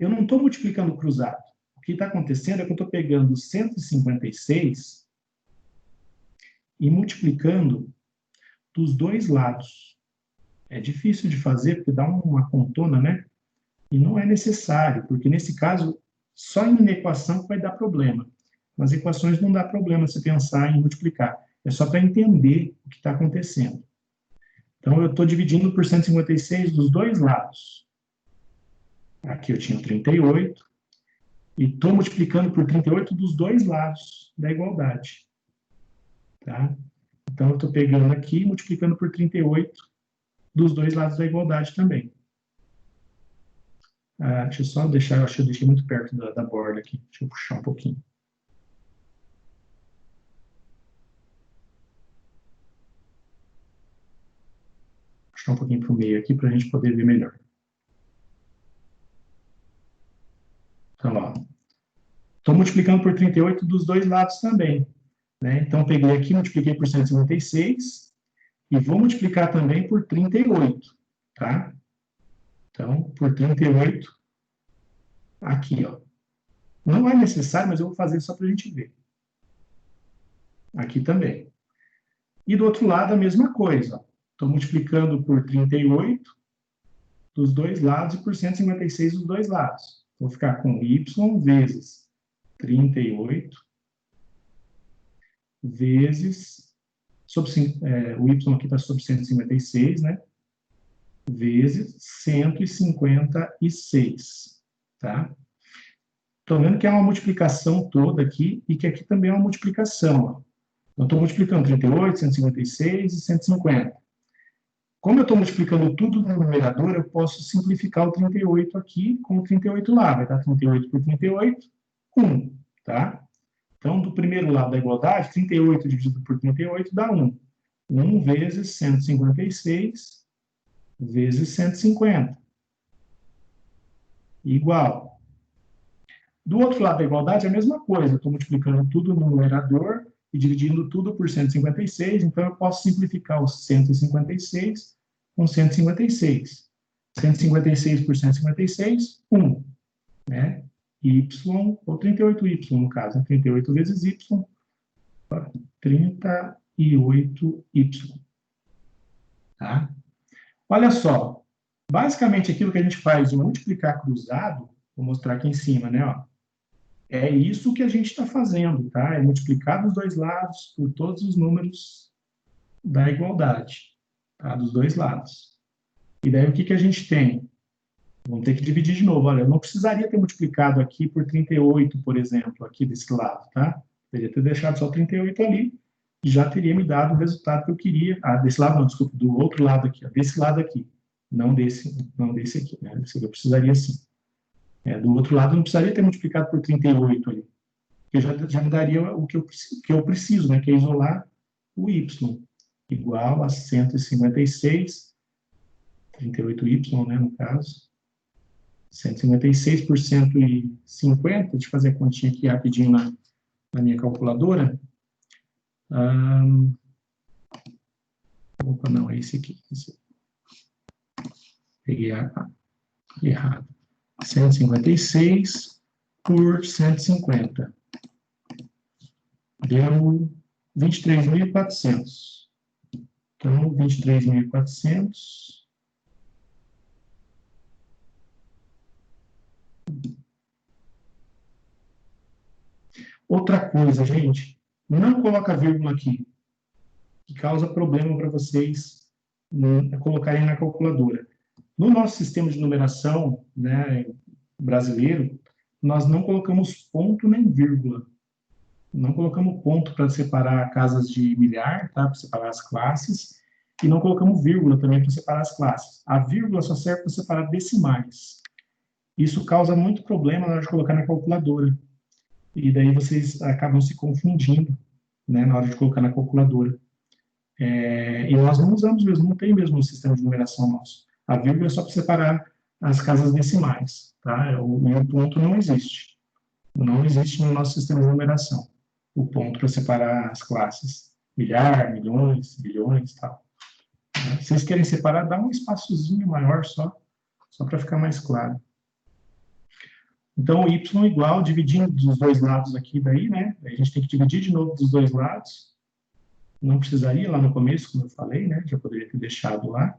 Eu não estou multiplicando cruzado. O que está acontecendo é que eu estou pegando 156 e multiplicando dos dois lados. É difícil de fazer, porque dá uma contona, né? E não é necessário, porque nesse caso, só em uma equação vai dar problema. Nas equações não dá problema se pensar em multiplicar. É só para entender o que está acontecendo. Então, eu estou dividindo por 156 dos dois lados. Aqui eu tinha 38. E estou multiplicando por 38 dos dois lados da igualdade. Tá? Então, eu estou pegando aqui e multiplicando por 38 dos dois lados da igualdade também. Deixa eu só deixar, eu acho que eu deixei muito perto da borda aqui. Deixa eu puxar um pouquinho. Puxar um pouquinho para o meio aqui para a gente poder ver melhor. Então, ó. Estou multiplicando por 38 dos dois lados também. Né? Então, peguei aqui, multipliquei por 156 e vou multiplicar também por 38. Tá? Então, por 38, aqui, ó. Não é necessário, mas eu vou fazer só para a gente ver. Aqui também. E do outro lado, a mesma coisa. Estou multiplicando por 38 dos dois lados e por 156 dos dois lados. Vou ficar com y vezes 38 vezes... o y aqui está sobre 156, né? Vezes 156. Tá? Estou vendo que é uma multiplicação toda aqui e que aqui também é uma multiplicação. Ó. Eu estou multiplicando 38, 156 e 150. Como eu estou multiplicando tudo no numerador, eu posso simplificar o 38 aqui com o 38 lá. Vai dar 38 por 38, 1. Tá? Então, do primeiro lado da igualdade, 38 dividido por 38 dá 1. 1 vezes 156 vezes 150. Igual. Do outro lado da igualdade, é a mesma coisa. Estou multiplicando tudo no numerador e dividindo tudo por 156, então eu posso simplificar os 156 com 156. 156 por 156, 1. Né? Y, ou 38y no caso. 38 vezes y, 38y. Tá? Olha só. Basicamente, aquilo que a gente faz de multiplicar cruzado, vou mostrar aqui em cima, né? Ó. É isso que a gente está fazendo, tá? É multiplicar dos dois lados por todos os números da igualdade, tá? Dos dois lados. E daí o que a gente tem? Vamos ter que dividir de novo. Olha, eu não precisaria ter multiplicado aqui por 38, por exemplo, aqui desse lado, tá? Teria ter deixado só 38 ali e já teria me dado o resultado que eu queria. Desse lado não, desculpa, do outro lado aqui, ó, desse lado aqui. Não desse aqui, né? Desse aqui eu precisaria sim. Do outro lado, eu não precisaria ter multiplicado por 38 ali. Porque já me daria o que eu preciso, né? Que é isolar o y. Igual a 156, 38y, né, no caso. 156 por 150, deixa eu fazer a continha aqui rapidinho na minha calculadora. Opa, não, é esse aqui. Peguei errado. 156 por 150. Deu 23.400. Então, 23.400. Outra coisa, gente, não coloca vírgula aqui, que causa problema para vocês colocarem na calculadora. No nosso sistema de numeração, né, brasileiro, nós não colocamos ponto nem vírgula. Não colocamos ponto para separar casas de milhar, tá, para separar as classes, e não colocamos vírgula também para separar as classes. A vírgula só serve para separar decimais. Isso causa muito problema na hora de colocar na calculadora. E daí vocês acabam se confundindo, né, na hora de colocar na calculadora. E nós não usamos mesmo, não tem mesmo um sistema de numeração nosso. A vírgula é só para separar as casas decimais, tá? O ponto não existe. Não existe no nosso sistema de numeração. O ponto para separar as classes. Milhar, milhões, bilhões e tal. Se vocês querem separar, dá um espaçozinho maior só, Só para ficar mais claro. Então, o y igual, dividindo dos dois lados aqui daí, né? A gente tem que dividir de novo dos dois lados. Não precisaria lá no começo, como eu falei, né? Já poderia ter deixado lá.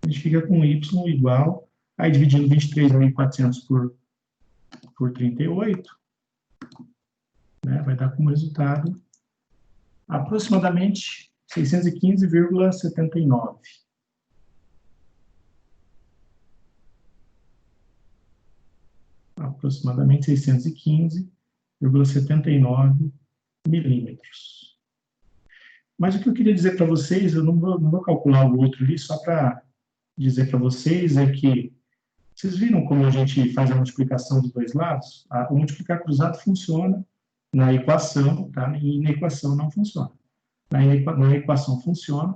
A gente fica com y igual, aí dividindo 23.400 por 38, né? Vai dar como resultado aproximadamente 615,79. Aproximadamente 615,79 milímetros. Mas o que eu queria dizer para vocês, eu não vou calcular o outro ali, só para dizer para vocês é que vocês viram como a gente faz a multiplicação dos dois lados? O multiplicar cruzado funciona na equação, tá? E na equação não funciona. Na equação funciona,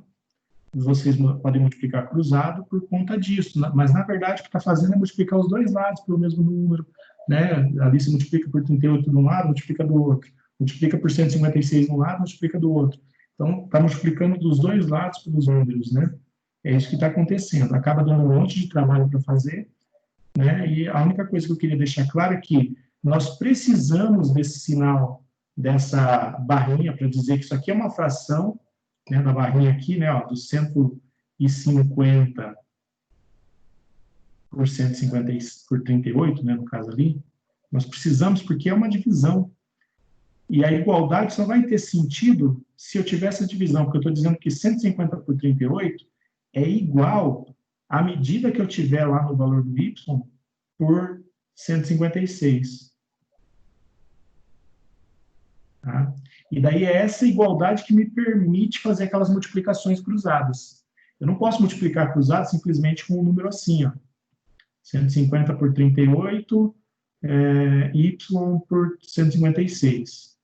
vocês podem multiplicar cruzado por conta disso, mas na verdade o que está fazendo é multiplicar os dois lados pelo mesmo número, né? Ali se multiplica por 38 de um lado, multiplica do outro. Multiplica por 156 de um lado, multiplica do outro. Então, está multiplicando dos dois lados pelos números, né? É isso que está acontecendo. Acaba dando um monte de trabalho para fazer, né? E a única coisa que eu queria deixar claro é que nós precisamos desse sinal, dessa barrinha, para dizer que isso aqui é uma fração, né? Na barrinha aqui, né? Ó, do 150 por 150 por 38, né? No caso ali. Nós precisamos porque é uma divisão. E a igualdade só vai ter sentido se eu tiver essa divisão, porque eu estou dizendo que 150 por 38 é igual à medida que eu tiver lá no valor do y por 156. Tá? E daí é essa igualdade que me permite fazer aquelas multiplicações cruzadas. Eu não posso multiplicar cruzado simplesmente com um número assim, ó. 150 por 38, y por 156.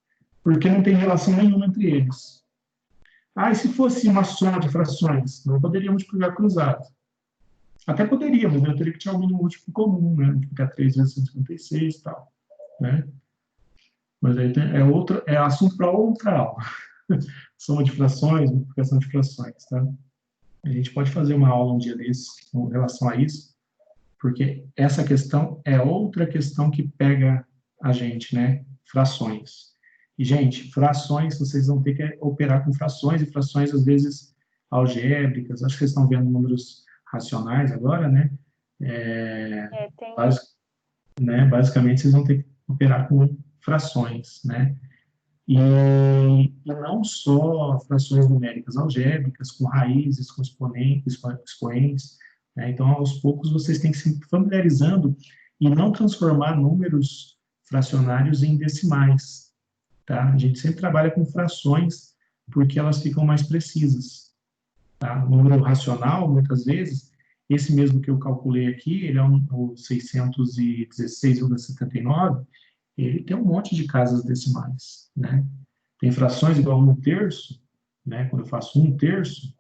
Porque não tem relação nenhuma entre eles. E se fosse uma soma de frações? Não poderia multiplicar cruzado. Até poderíamos, né? Eu teria que tirar um mínimo múltiplo comum, né? Multiplicar 3 vezes 156 e tal, né? Mas aí é assunto para outra aula. Soma de frações, multiplicação de frações, tá? A gente pode fazer uma aula um dia desses com relação a isso, porque essa questão é outra questão que pega a gente, né? Frações. E, gente, frações, vocês vão ter que operar com frações, e frações, às vezes, algébricas. Acho que vocês estão vendo números racionais agora, né? Basicamente, vocês vão ter que operar com frações, né? E não só frações numéricas algébricas, com raízes, com expoentes, né? Então, aos poucos, vocês têm que se familiarizando e não transformar números fracionários em decimais. Tá? A gente sempre trabalha com frações porque elas ficam mais precisas. Tá? O número racional, muitas vezes, esse mesmo que eu calculei aqui, ele é o 616,79, ele tem um monte de casas decimais. Né? Tem frações igual a 1/3, né? Quando eu faço 1/3,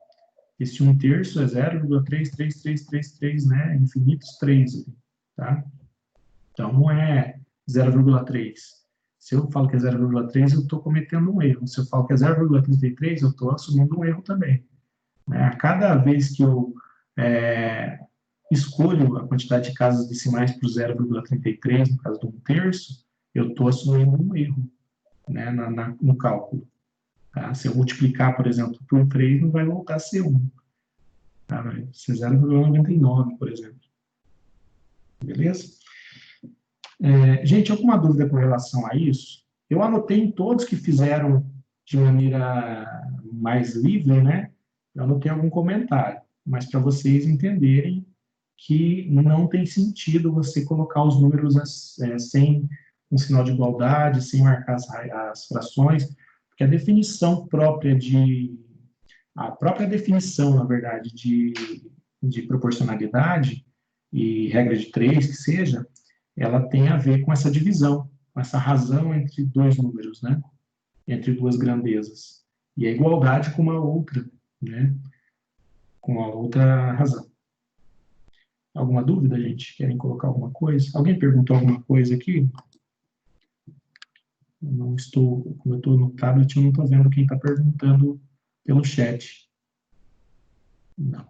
esse 1/3 é 0,33333, né? Infinitos 3. Tá? Então, não é 0,3. Se eu falo que é 0,3, eu estou cometendo um erro. Se eu falo que é 0,33, eu estou assumindo um erro também. A cada vez que eu escolho a quantidade de casas decimais para o 0,33, no caso do 1/3, eu estou assumindo um erro, né, no cálculo. Tá? Se eu multiplicar, por exemplo, por 3, não vai voltar a ser 1. Tá? Vai ser 0,99, por exemplo. Beleza? Gente, alguma dúvida com relação a isso? Eu anotei em todos que fizeram de maneira mais livre, né? Eu anotei algum comentário, mas para vocês entenderem que não tem sentido você colocar os números sem um sinal de igualdade, sem marcar as frações, porque a própria definição, na verdade, de proporcionalidade e regra de 3, que seja, ela tem a ver com essa divisão, com essa razão entre dois números, né? Entre duas grandezas. E a igualdade com uma outra, né? Com a outra razão. Alguma dúvida, gente? Querem colocar alguma coisa? Alguém perguntou alguma coisa aqui? Como eu estou no tablet, eu não estou vendo quem está perguntando pelo chat. Não.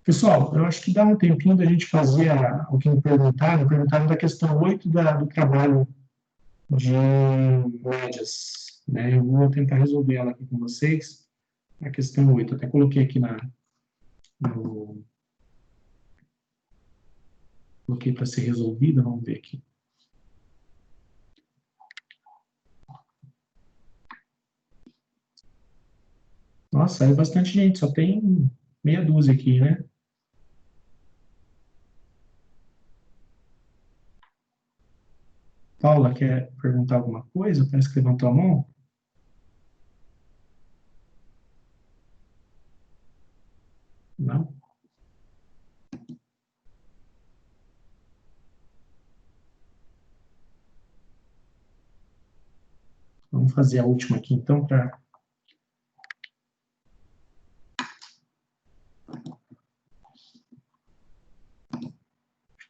Pessoal, eu acho que dá um tempinho da gente fazer o que me perguntaram da questão 8 do trabalho de médias, né? Eu vou tentar resolver ela aqui com vocês, a questão 8. Até coloquei aqui coloquei para ser resolvida, vamos ver aqui. Nossa, saiu bastante gente, só tem meia dúzia aqui, né? Paula, quer perguntar alguma coisa? Parece que levantou a mão. Não? Vamos fazer a última aqui, então, para...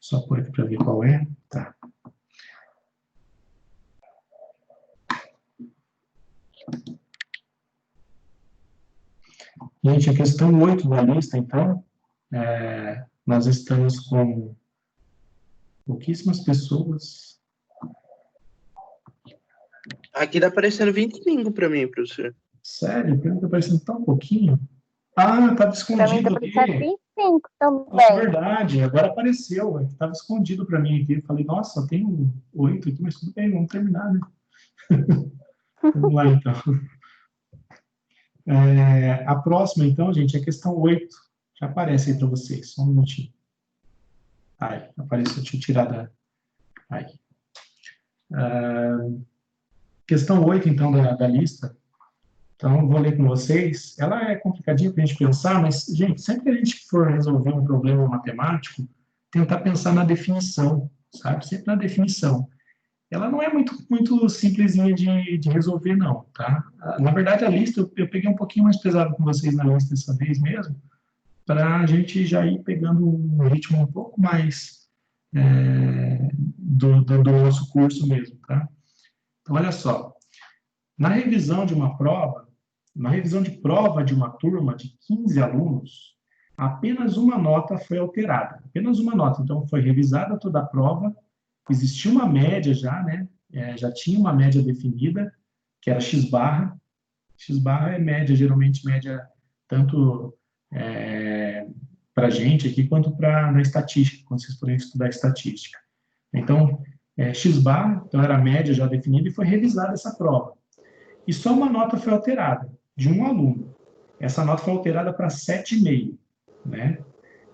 Só por aqui para ver qual é. Tá. Gente, a questão 8 da lista, então, nós estamos com pouquíssimas pessoas. Aqui tá aparecendo 25 para mim, professor. Sério? Por que tá aparecendo tão pouquinho? Ah, estava Pra mim escondido tá ali. parecendo 25 Nossa, também. verdade, agora apareceu. Estava escondido para mim aqui. Eu falei, nossa, tem 8 aqui, mas tudo bem, vamos terminar, né? Vamos lá, então. A próxima, então, gente, é a questão 8. Já aparece aí para vocês, só um minutinho. Aí, apareceu, deixa eu tirar da... Aí. Questão 8, então, da lista. Então, vou ler com vocês. Ela é complicadinha para a gente pensar, mas, gente, sempre que a gente for resolver um problema matemático, tentar pensar na definição, sabe? Sempre na definição. Ela não é muito simplesinha de resolver, não, tá? Na verdade, a lista, eu peguei um pouquinho mais pesado com vocês na lista dessa vez mesmo, para a gente já ir pegando um ritmo um pouco mais do nosso curso mesmo, tá? Então, olha só. Na revisão de uma prova, na revisão de prova de uma turma de 15 alunos, apenas uma nota foi alterada. Apenas uma nota. Então, foi revisada toda a prova, existia uma média já, né? Já tinha uma média definida, que era X barra. X barra é média, geralmente média tanto para a gente aqui, quanto na estatística, quando vocês forem estudar estatística. Então, X barra, então era a média já definida, e foi revisada essa prova. E só uma nota foi alterada, de um aluno. Essa nota foi alterada para 7,5, né?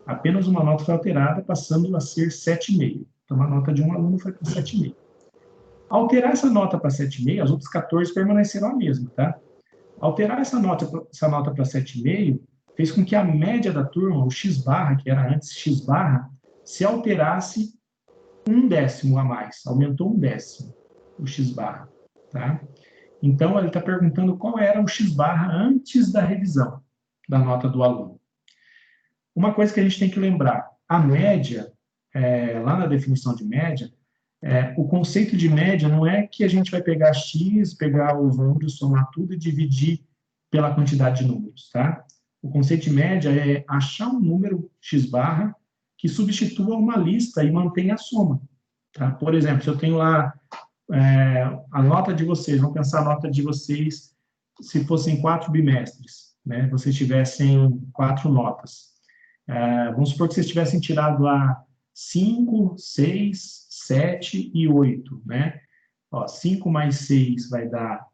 Apenas uma nota foi alterada, passando a ser 7,5. Então, uma nota de um aluno foi para 7,5. Alterar essa nota para 7,5, as outras 14 permaneceram a mesma, tá? Alterar essa nota para 7,5 fez com que a média da turma, o X barra, que era antes X barra, se alterasse 1/10 a mais. Aumentou 1/10 o X barra, tá? Então, ele está perguntando qual era o X barra antes da revisão da nota do aluno. Uma coisa que a gente tem que lembrar, a média, lá na definição de média, o conceito de média não é que a gente vai pegar X, pegar os números, somar tudo e dividir pela quantidade de números, tá? O conceito de média é achar um número X barra que substitua uma lista e mantenha a soma, tá? Por exemplo, se eu tenho lá a nota de vocês, vamos pensar a nota de vocês se fossem 4 bimestres, né? Vocês tivessem 4 notas. Vamos supor que vocês tivessem tirado lá 5, 6, 7 e 8, né? 5 mais 6 vai dar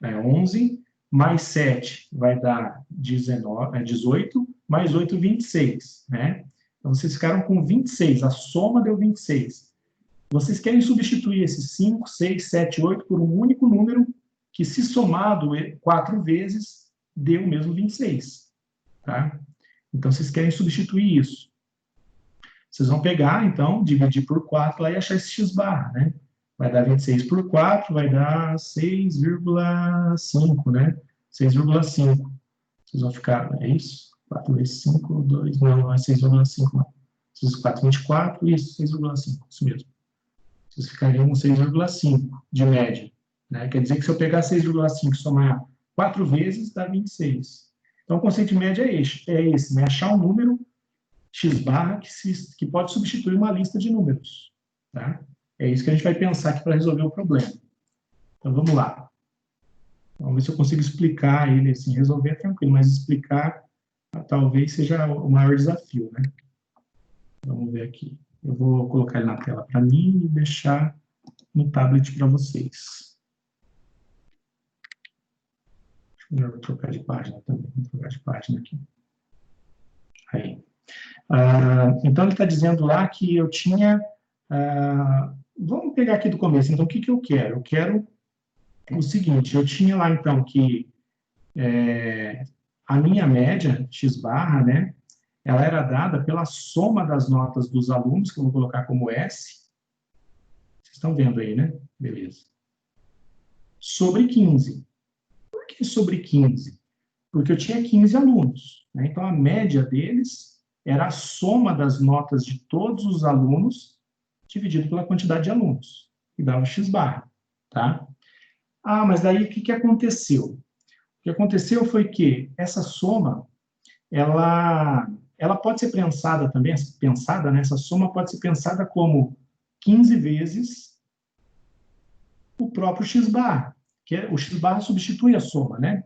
11, mais 7 vai dar 18, mais 8, 26, né? Então, vocês ficaram com 26, a soma deu 26. Vocês querem substituir esses 5, 6, 7, 8 por um único número que, se somado 4 vezes, dê o mesmo 26. Tá? Então, vocês querem substituir isso. Vocês vão pegar, então, dividir por 4 lá e achar esse X barra, né? Vai dar 26 por 4, vai dar 6,5, né? 6,5. Vocês vão ficar, é isso? 4 vezes 5, 2, não é 6,5, não. 4, 24, isso, 6,5, isso mesmo. Vocês ficariam com 6,5 de média, né? Quer dizer que se eu pegar 6,5 e somar 4 vezes, dá 26. Então, o conceito de média é esse, né? Achar um número x barra que pode substituir uma lista de números. Tá? É isso que a gente vai pensar aqui para resolver o problema. Então, vamos lá. Vamos ver se eu consigo explicar ele assim. Resolver é tranquilo, mas explicar talvez seja o maior desafio, né? Vamos ver aqui. Eu vou colocar ele na tela para mim e deixar no tablet para vocês. Eu vou trocar de página também. Vou trocar de página aqui. Aí. Então, ele está dizendo lá que eu tinha... vamos pegar aqui do começo. Então, o que eu quero? Eu quero o seguinte. Eu tinha lá, então, que a minha média, x barra, né? Ela era dada pela soma das notas dos alunos, que eu vou colocar como S. Vocês estão vendo aí, né? Beleza. Sobre 15. Por que sobre 15? Porque eu tinha 15 alunos, né? Então, a média deles era a soma das notas de todos os alunos dividido pela quantidade de alunos, que dava x barra, tá? Mas daí o que aconteceu? O que aconteceu foi que essa soma, ela pode ser pensada também, né? Essa soma pode ser pensada como 15 vezes o próprio x barra, que o x barra substitui a soma, né?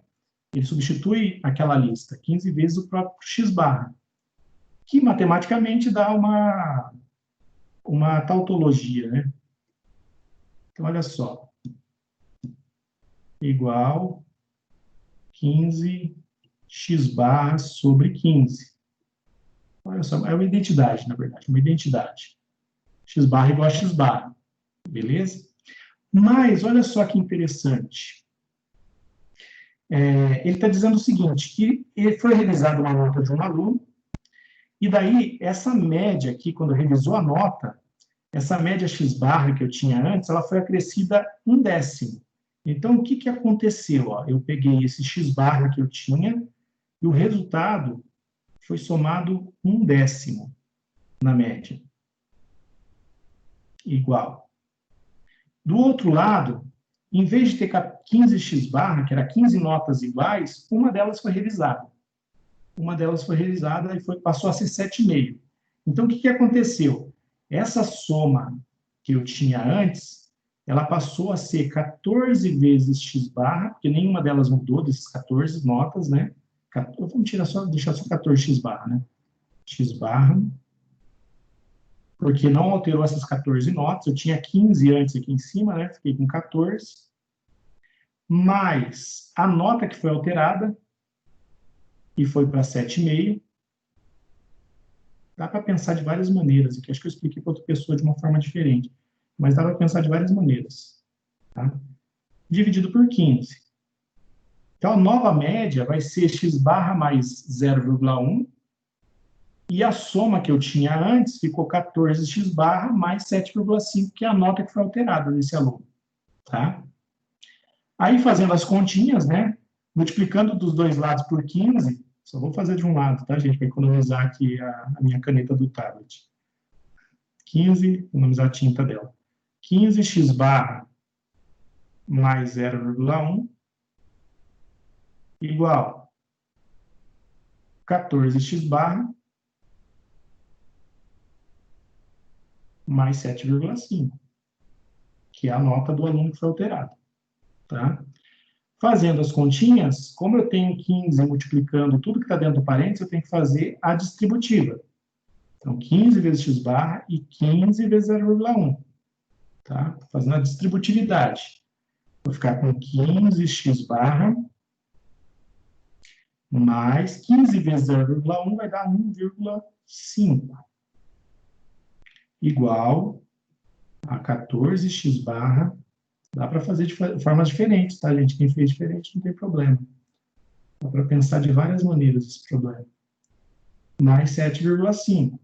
Ele substitui aquela lista, 15 vezes o próprio x barra, que matematicamente dá uma tautologia, né? Então, olha só. Igual 15 x barra sobre 15. Olha só, é uma identidade, na verdade, uma identidade. X barra igual a x barra, beleza? Mas, olha só que interessante. Ele está dizendo o seguinte, que ele foi revisada uma nota de um aluno, e daí, essa média aqui, quando revisou a nota, essa média x barra que eu tinha antes, ela foi acrescida 1/10. Então, o que aconteceu? Ó? Eu peguei esse x barra que eu tinha, e o resultado foi somado 1/10 na média. Igual. Do outro lado, em vez de ter 15x barra, que era 15 notas iguais, uma delas foi revisada. Uma delas foi revisada e passou a ser 7,5. Então, o que aconteceu? Essa soma que eu tinha antes, ela passou a ser 14 vezes x barra, porque nenhuma delas mudou desses 14 notas, né? Vamos deixar só 14x barra, né? X barra, porque não alterou essas 14 notas, eu tinha 15 antes aqui em cima, né? Fiquei com 14, mais a nota que foi alterada, e foi para 7,5. Dá para pensar de várias maneiras, aqui acho que eu expliquei para outra pessoa de uma forma diferente, mas dá para pensar de várias maneiras, tá? Dividido por 15. Então, a nova média vai ser x barra mais 0,1, e a soma que eu tinha antes ficou 14x barra mais 7,5, que é a nota que foi alterada desse aluno, tá? Aí, fazendo as continhas, né, multiplicando dos dois lados por 15, só vou fazer de um lado, tá, gente, para economizar aqui a minha caneta do tablet. 15, economizar a tinta dela. 15x barra mais 0,1 igual 14x barra mais 7,5, que é a nota do aluno que foi alterada, tá? Fazendo as continhas, como eu tenho 15 multiplicando tudo que está dentro do parênteses, eu tenho que fazer a distributiva. Então, 15 vezes x barra e 15 vezes 0,1, tá? Fazendo a distributividade. Vou ficar com 15x barra mais 15 vezes 0,1 vai dar 1,5. Igual a 14x barra. Dá para fazer de formas diferentes, tá, gente? Quem fez diferente não tem problema. Dá para pensar de várias maneiras esse problema. Mais 7,5.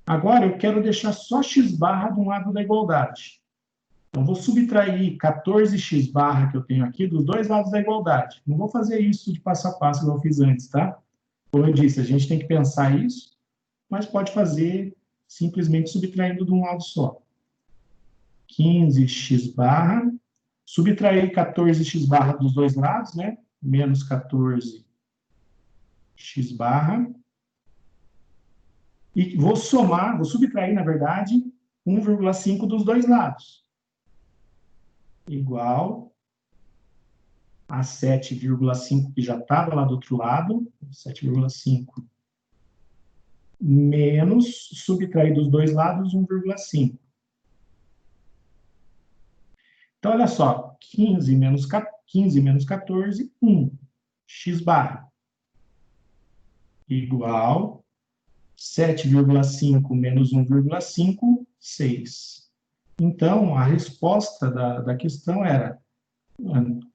Agora, eu quero deixar só x barra de um lado da igualdade. Então, vou subtrair 14x barra que eu tenho aqui dos dois lados da igualdade. Não vou fazer isso de passo a passo, como eu fiz antes, tá? Como eu disse, a gente tem que pensar isso, mas pode fazer simplesmente subtraindo de um lado só. 15x barra, subtrair 14x barra dos dois lados, né? Menos 14x x barra, e vou somar, vou subtrair, na verdade, 1,5 dos dois lados. Igual a 7,5 que já estava lá do outro lado, 7,5 menos, subtrair dos dois lados, 1,5. Então, olha só, 15 menos 14, 1. X barra igual 7,5 menos 1,5, 6. Então, a resposta da questão era,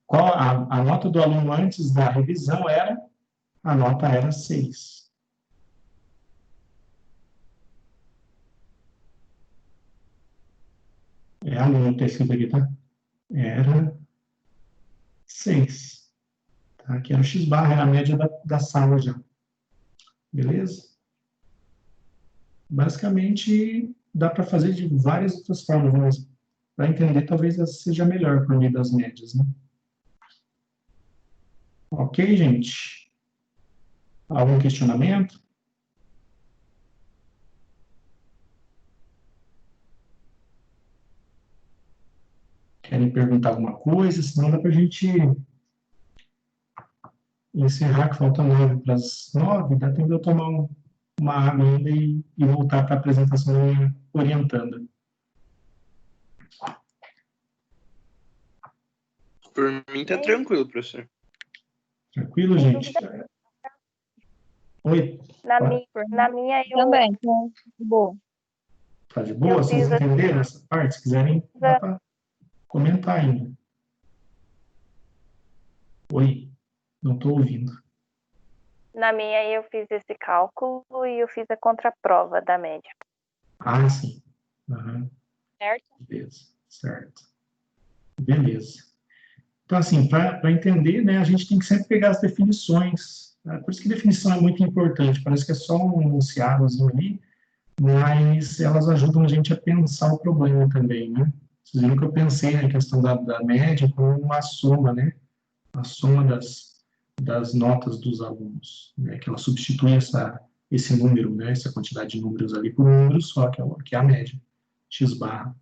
qual a nota do aluno antes da revisão era, a nota era 6. É aluno, está escrito aqui, tá? Era 6. Tá? Aqui era o x barra, era a média da sala já. Beleza? Basicamente, dá para fazer de várias outras formas, mas para entender, talvez essa seja melhor por meio das médias, né? Ok, gente? Algum questionamento? Querem perguntar alguma coisa? Senão dá para a gente encerrar, que falta 9 para as 9, dá tempo de eu tomar uma água ainda e voltar para a apresentação orientando. Por mim tá tranquilo, professor. Tranquilo, gente? Oi? Na minha eu Também, então, bom. Tá de boa? Eu Vocês fiz entenderam essa parte? Se quiserem, dá para comentar ainda. Oi? Não estou ouvindo. Na minha eu fiz esse cálculo e eu fiz a contraprova da média. Ah, sim. Uhum. Certo? Beleza, certo. Beleza. Então, assim, para entender, né, a gente tem que sempre pegar as definições. Né? Por isso que definição é muito importante. Parece que é só um enunciadozinho ali, mas elas ajudam a gente a pensar o problema também, né? Vocês viram que eu pensei na questão da média como uma soma, né? A soma das notas dos alunos, né? Que ela substitui esse número, né? Essa quantidade de números ali por um número só, que é a média, x barra.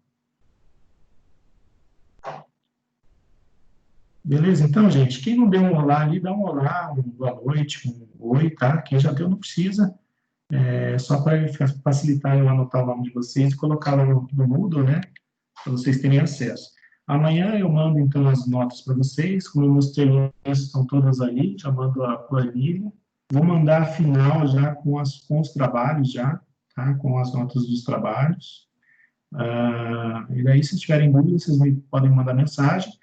Beleza? Então, gente, quem não deu um olá ali, dá um olá, uma boa noite, um oi, tá? Quem já deu, não precisa. É só para facilitar eu anotar o nome de vocês e colocar lá no Moodle, né? Para vocês terem acesso. Amanhã eu mando, então, as notas para vocês. Como eu mostrei, estão todas aí. Já mando a planilha. Vou mandar a final já com os trabalhos, já, tá? Com as notas dos trabalhos. E daí, se tiverem dúvidas, vocês podem mandar mensagem.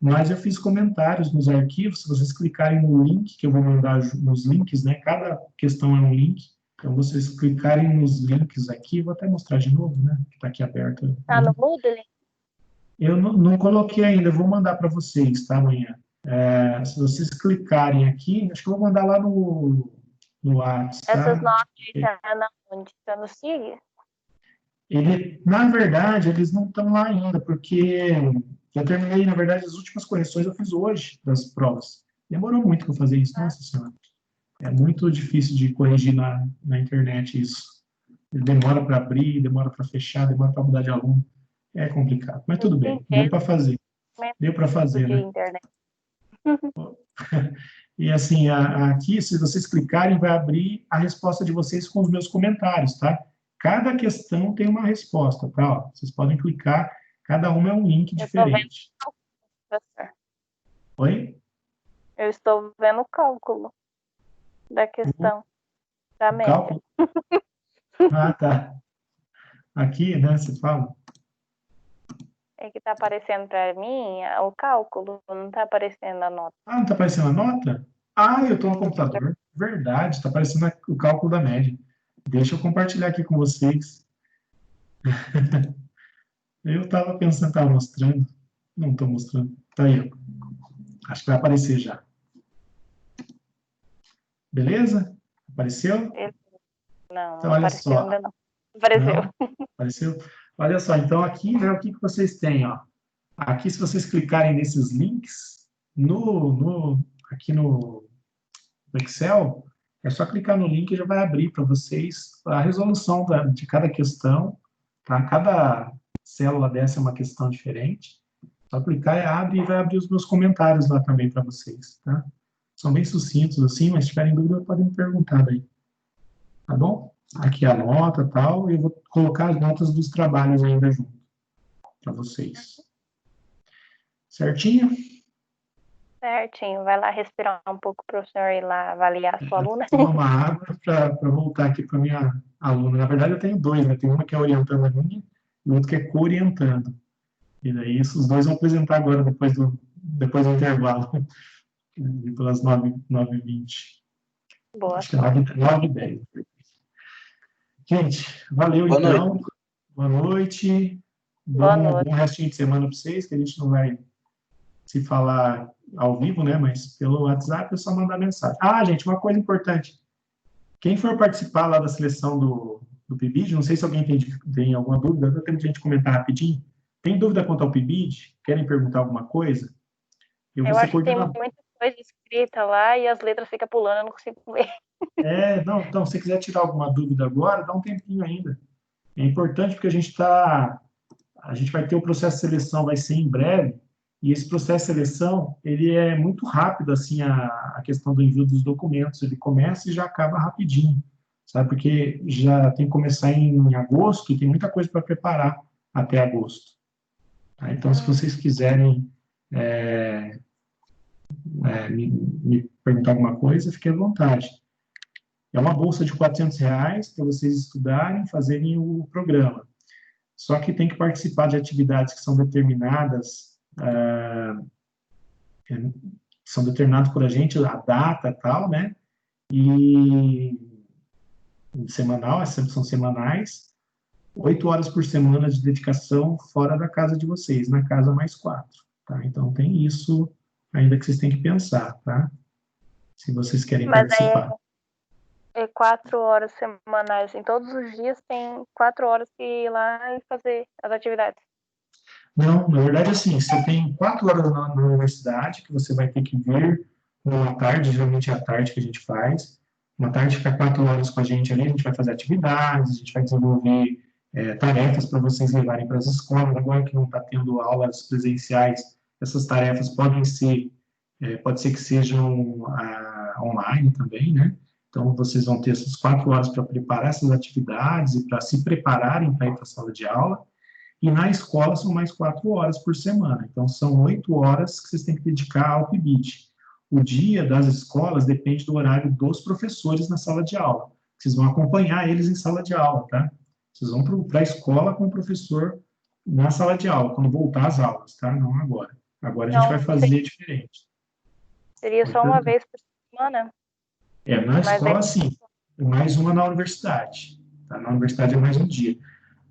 Mas eu fiz comentários nos arquivos. Se vocês clicarem no link, que eu vou mandar nos links, né? Cada questão é um link. Então, vocês clicarem nos links aqui, vou até mostrar de novo, né? Que está aqui aberto. Tá no Moodle? Eu não coloquei ainda, vou mandar para vocês, tá, amanhã. Se vocês clicarem aqui, acho que eu vou mandar lá no WhatsApp, tá? Essas notas já na onde? Tá no SIG? Na verdade, eles não estão lá ainda, porque eu terminei, na verdade, as últimas correções eu fiz hoje das provas. Demorou muito para fazer isso, nossa senhora. É muito difícil de corrigir na internet isso. Demora para abrir, demora para fechar, demora para mudar de aluno. É complicado, mas tudo bem, deu para fazer. Deu para fazer, né? Internet. E assim, aqui, se vocês clicarem, vai abrir a resposta de vocês com os meus comentários, tá? Cada questão tem uma resposta, tá? Ó, vocês podem clicar, cada uma é um link diferente. Professor. Oi? Eu estou vendo o cálculo da questão da média. Cálculo? Ah, tá. Aqui, né, você fala? É que tá aparecendo para mim o cálculo, não tá aparecendo a nota. Ah, não tá aparecendo a nota? Ah, eu tô no computador. Verdade, tá aparecendo o cálculo da média. Deixa eu compartilhar aqui com vocês. Eu tava pensando, tava mostrando. Não tô mostrando. Tá aí, ó. Acho que vai aparecer já. Beleza? Apareceu? Não, Então, não olha apareceu só. ainda não. Apareceu. Não? Apareceu? Olha só, então aqui, né, o que vocês têm, ó? Aqui, se vocês clicarem nesses links, aqui no Excel, É só clicar no link e já vai abrir para vocês a resolução de cada questão, tá? Cada célula dessa é uma questão diferente. Só clicar e abre e vai abrir os meus comentários lá também para vocês, tá? São bem sucintos assim, mas se tiverem dúvida podem me perguntar aí, tá bom? Aqui a nota e tal, e eu vou colocar as notas dos trabalhos ainda junto para vocês. Certinho? Certinho. Vai lá respirar um pouco para o senhor ir lá avaliar a sua aluna. Tomar uma água para voltar aqui para minha aluna. Na verdade, eu tenho dois, né? Tem uma que é orientando a minha e outra que é co-orientando. E daí, esses dois vão apresentar agora, depois do intervalo, pelas 9h20. Boa Acho que é sorte. 9h10. Gente, valeu Boa então. noite. Boa noite. Boa noite. Bom restinho de semana para vocês, que a gente não vai se falar ao vivo, né? Mas pelo WhatsApp é só mandar mensagem. Ah, gente, uma coisa importante. Quem for participar lá da seleção do PIBID, não sei se alguém tem alguma dúvida, eu tenho gente comentar rapidinho. Tem dúvida quanto ao PIBID? Querem perguntar alguma coisa? Eu vou ser acho que tem coordenador. muita coisa escrita lá e as letras ficam pulando, eu não consigo ler. Não, então, se você quiser tirar alguma dúvida agora, dá um tempinho ainda. É importante porque a gente vai ter o processo de seleção, vai ser em breve, e esse processo de seleção, ele é muito rápido, assim, a questão do envio dos documentos, ele começa e já acaba rapidinho, sabe? Porque já tem que começar em agosto e tem muita coisa para preparar até agosto. Tá? Então, se vocês quiserem me perguntar alguma coisa, fiquem à vontade. É uma bolsa de R$ 400 para vocês estudarem, fazerem o programa. Só que tem que participar de atividades que são determinadas, por a gente, a data e tal, né? E semanal, são semanais, 8 horas por semana de dedicação fora da casa de vocês, na casa mais 4, tá? Então tem isso ainda que vocês têm que pensar, tá? Se vocês querem participar. É 4 horas semanais. Em todos os dias tem 4 horas que ir lá e fazer as atividades. Não, na verdade, assim, você tem 4 horas na universidade, que você vai ter que vir numa tarde, geralmente é a tarde que a gente faz. Uma tarde fica 4 horas com a gente ali, a gente vai fazer atividades, a gente vai desenvolver tarefas para vocês levarem para as escolas. Agora que não está tendo aulas presenciais, essas tarefas podem ser, pode ser que sejam online também, né? Então, vocês vão ter essas 4 horas para preparar essas atividades e para se prepararem para ir para a sala de aula. E na escola são mais 4 horas por semana. Então, são 8 horas que vocês têm que dedicar ao PIBID. O dia das escolas depende do horário dos professores na sala de aula. Vocês vão acompanhar eles em sala de aula, tá? Vocês vão para a escola com o professor na sala de aula, quando voltar às aulas, tá? Não agora. Agora a gente vai fazer diferente. Seria só uma vez por semana? Na escola, sim. Mais uma na universidade. Tá? Na universidade é mais um dia.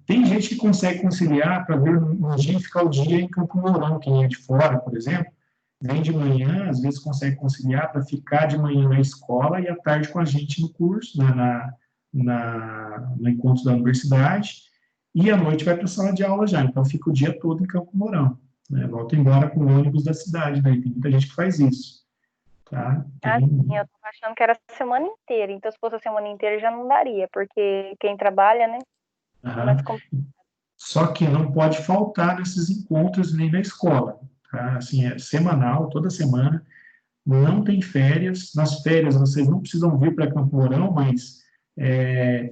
Tem gente que consegue conciliar para vir um dia e ficar o dia em Campo Mourão, quem é de fora, por exemplo, vem de manhã, às vezes consegue conciliar para ficar de manhã na escola e à tarde com a gente no curso, no encontro da universidade, e à noite vai para a sala de aula já, então fica o dia todo em Campo Mourão, né? Volta embora com o ônibus da cidade, daí tem muita gente que faz isso. Tá? Sim, eu estava achando que era a semana inteira, então se fosse a semana inteira já não daria, porque quem trabalha, né? Só que não pode faltar nesses encontros nem na escola, tá? Assim, é semanal, toda semana, não tem férias. Nas férias vocês não precisam vir para Campo Mourão, mas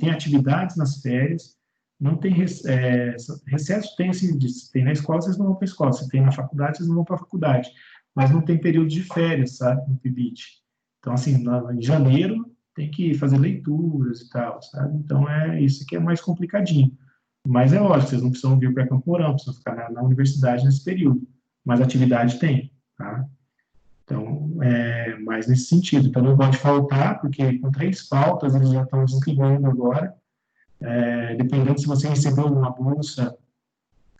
tem atividades nas férias, não tem recesso, tem na escola, vocês não vão para a escola, se tem na faculdade, vocês não vão para a faculdade, mas não tem período de férias, sabe, no PIBID. Então, assim, em janeiro tem que fazer leituras e tal, sabe? Então, isso que é mais complicadinho. Mas é lógico, vocês não precisam vir para Campo Mourão, precisam ficar na universidade nesse período. Mas atividade tem, tá? Então, mais nesse sentido. Então, não pode faltar, porque com 3 faltas, eles já estão desligando agora. Dependendo se você recebeu uma bolsa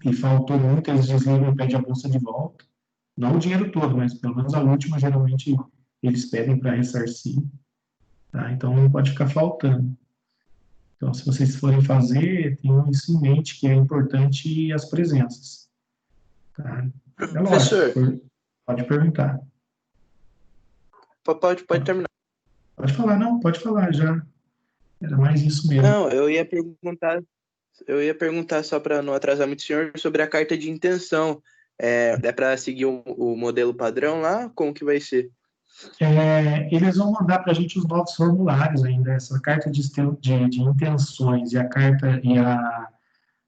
e faltou muito, eles desligam e pedem a bolsa de volta. Não o dinheiro todo, mas pelo menos a última, geralmente, eles pedem para ressarcir. Tá? Então, não pode ficar faltando. Então, se vocês forem fazer, tenham isso em mente, que é importante as presenças. Tá? Professor, lógico, pode perguntar. Pode terminar. Pode falar, não, pode falar, já. Era mais isso mesmo. Não, eu ia perguntar só para não atrasar muito o senhor sobre a carta de intenção. É para seguir o modelo padrão lá? Como que vai ser? Eles vão mandar para a gente os novos formulários ainda, essa carta de intenções e a carta e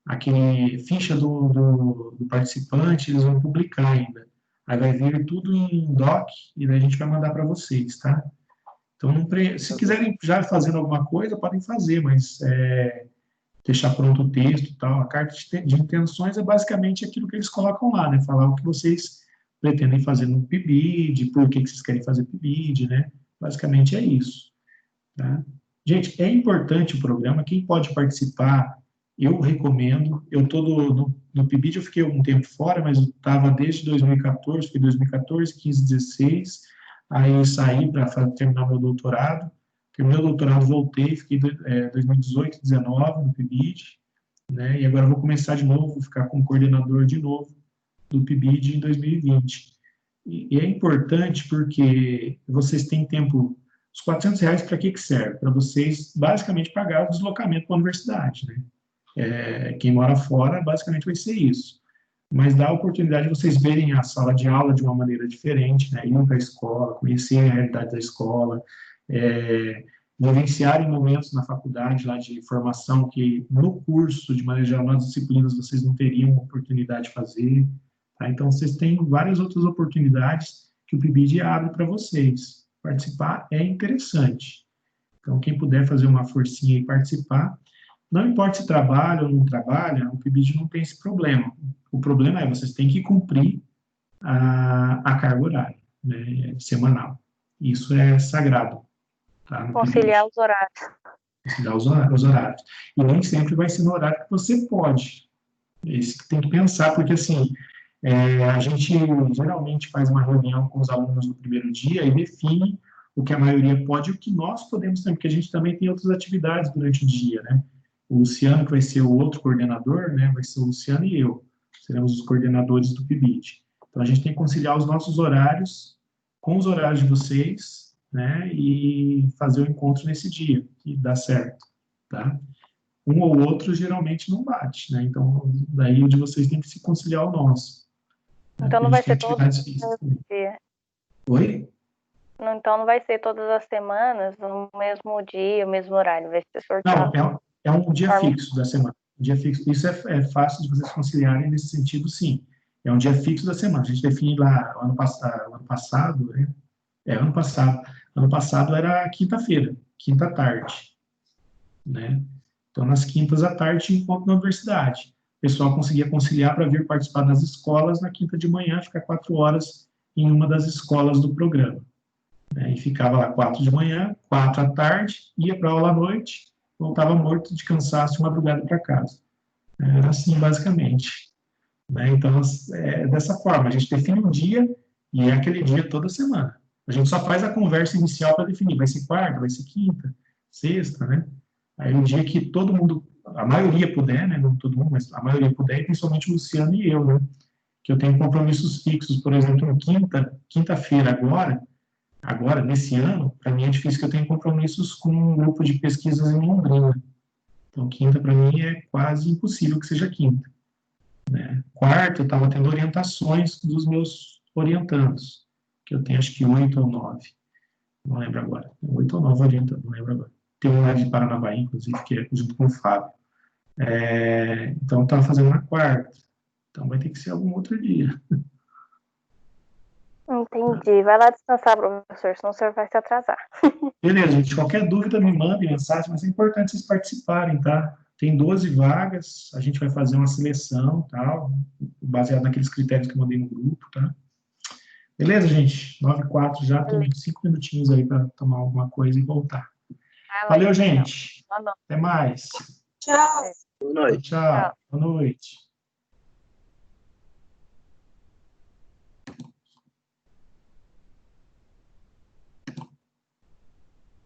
aquele ficha do participante, eles vão publicar ainda. Aí vai vir tudo em doc e daí a gente vai mandar para vocês, tá? Então, se quiserem já fazendo alguma coisa, podem fazer, mas deixar pronto o texto e tal. A carta de intenções é basicamente aquilo que eles colocam lá, né? Falar o que vocês pretendem fazer no PIBID, por que vocês querem fazer PIBID, né? Basicamente é isso, tá? Gente, é importante o programa, quem pode participar, eu recomendo. Eu estou no PIBID, eu fiquei um tempo fora, mas eu estava desde 2014, fiquei 2014, 15, 16, aí eu saí para terminar meu doutorado. Terminei o doutorado, voltei, fiquei 2018, 19 no PIBID, né, e agora vou começar de novo, vou ficar como coordenador de novo do PIBID em 2020. E é importante porque vocês têm tempo, os R$ 400 para que serve? Para vocês basicamente pagar o deslocamento para a universidade, né? Quem mora fora basicamente vai ser isso. Mas dá a oportunidade de vocês verem a sala de aula de uma maneira diferente, né? Ir para a escola, conhecer a realidade da escola, vivenciarem momentos na faculdade lá de formação que no curso, de maneira geral, nas disciplinas, vocês não teriam oportunidade de fazer. Tá? Então, vocês têm várias outras oportunidades que o PIBID abre para vocês. Participar é interessante. Então, quem puder fazer uma forcinha e participar, não importa se trabalha ou não trabalha, o PIBID não tem esse problema. O problema é vocês têm que cumprir a carga horária, né, semanal. Isso é sagrado. Tá, Conciliar os horários. Conciliar os horários. E nem sempre vai ser no horário que você pode. É isso que tem que pensar, porque assim, a gente geralmente faz uma reunião com os alunos no primeiro dia e define o que a maioria pode e o que nós podemos também, porque a gente também tem outras atividades durante o dia, né? O Luciano, que vai ser o outro coordenador, né? Vai ser o Luciano e eu, seremos os coordenadores do PIBID. Então, a gente tem que conciliar os nossos horários com os horários de vocês, né? E fazer o encontro nesse dia, que dá certo, tá? Um ou outro geralmente não bate, né? Então, daí o de vocês tem que se conciliar ao nosso. Então não vai ser todo dia. Oi? Então não vai ser todas as semanas, no mesmo dia, no mesmo horário, vai ser sorteado. Não, é um dia fixo da semana. Um dia fixo. Isso é fácil de vocês conciliarem nesse sentido, sim. É um dia fixo da semana. A gente define lá, ano passado, né? Ano passado era quinta-feira, quinta tarde, né? Então, nas quintas à tarde, encontro na universidade. O pessoal conseguia conciliar para vir participar das escolas na quinta de manhã, ficar 4 horas em uma das escolas do programa. E ficava lá 4 de manhã, 4 à tarde, ia para a aula à noite, voltava morto de cansaço de madrugada para casa. Era assim, basicamente. Então, dessa forma, a gente define um dia e é aquele dia toda semana. A gente só faz a conversa inicial para definir, vai ser quarta, vai ser quinta, sexta, né? Aí um dia que todo mundo, a maioria puder, né? Não todo mundo, mas a maioria puder, e principalmente o Luciano e eu, né? Que eu tenho compromissos fixos, por exemplo, quinta-feira agora, nesse ano, para mim é difícil que eu tenha compromissos com um grupo de pesquisas em Londrina. Então, quinta, para mim, é quase impossível que seja quinta. Né? Quarta, eu estava tendo orientações dos meus orientandos, que eu tenho acho que 8 ou 9. Não lembro agora. 8 ou 9 orientandos, não lembro agora. Tem um lá de Paranaguá, inclusive, que é junto com o Fábio. Então, eu estava fazendo na quarta. Então, vai ter que ser algum outro dia. Entendi. Vai lá descansar, professor, senão o senhor vai se atrasar. Beleza, gente. Qualquer dúvida, me mande mensagem, mas é importante vocês participarem, tá? Tem 12 vagas, a gente vai fazer uma seleção, tal, baseado naqueles critérios que eu mandei no grupo, tá? Beleza, gente? 9h04 já, tem 5 minutinhos aí para tomar alguma coisa e voltar. Valeu, gente. Até mais. Tchau. Boa noite. Tchau. Boa noite.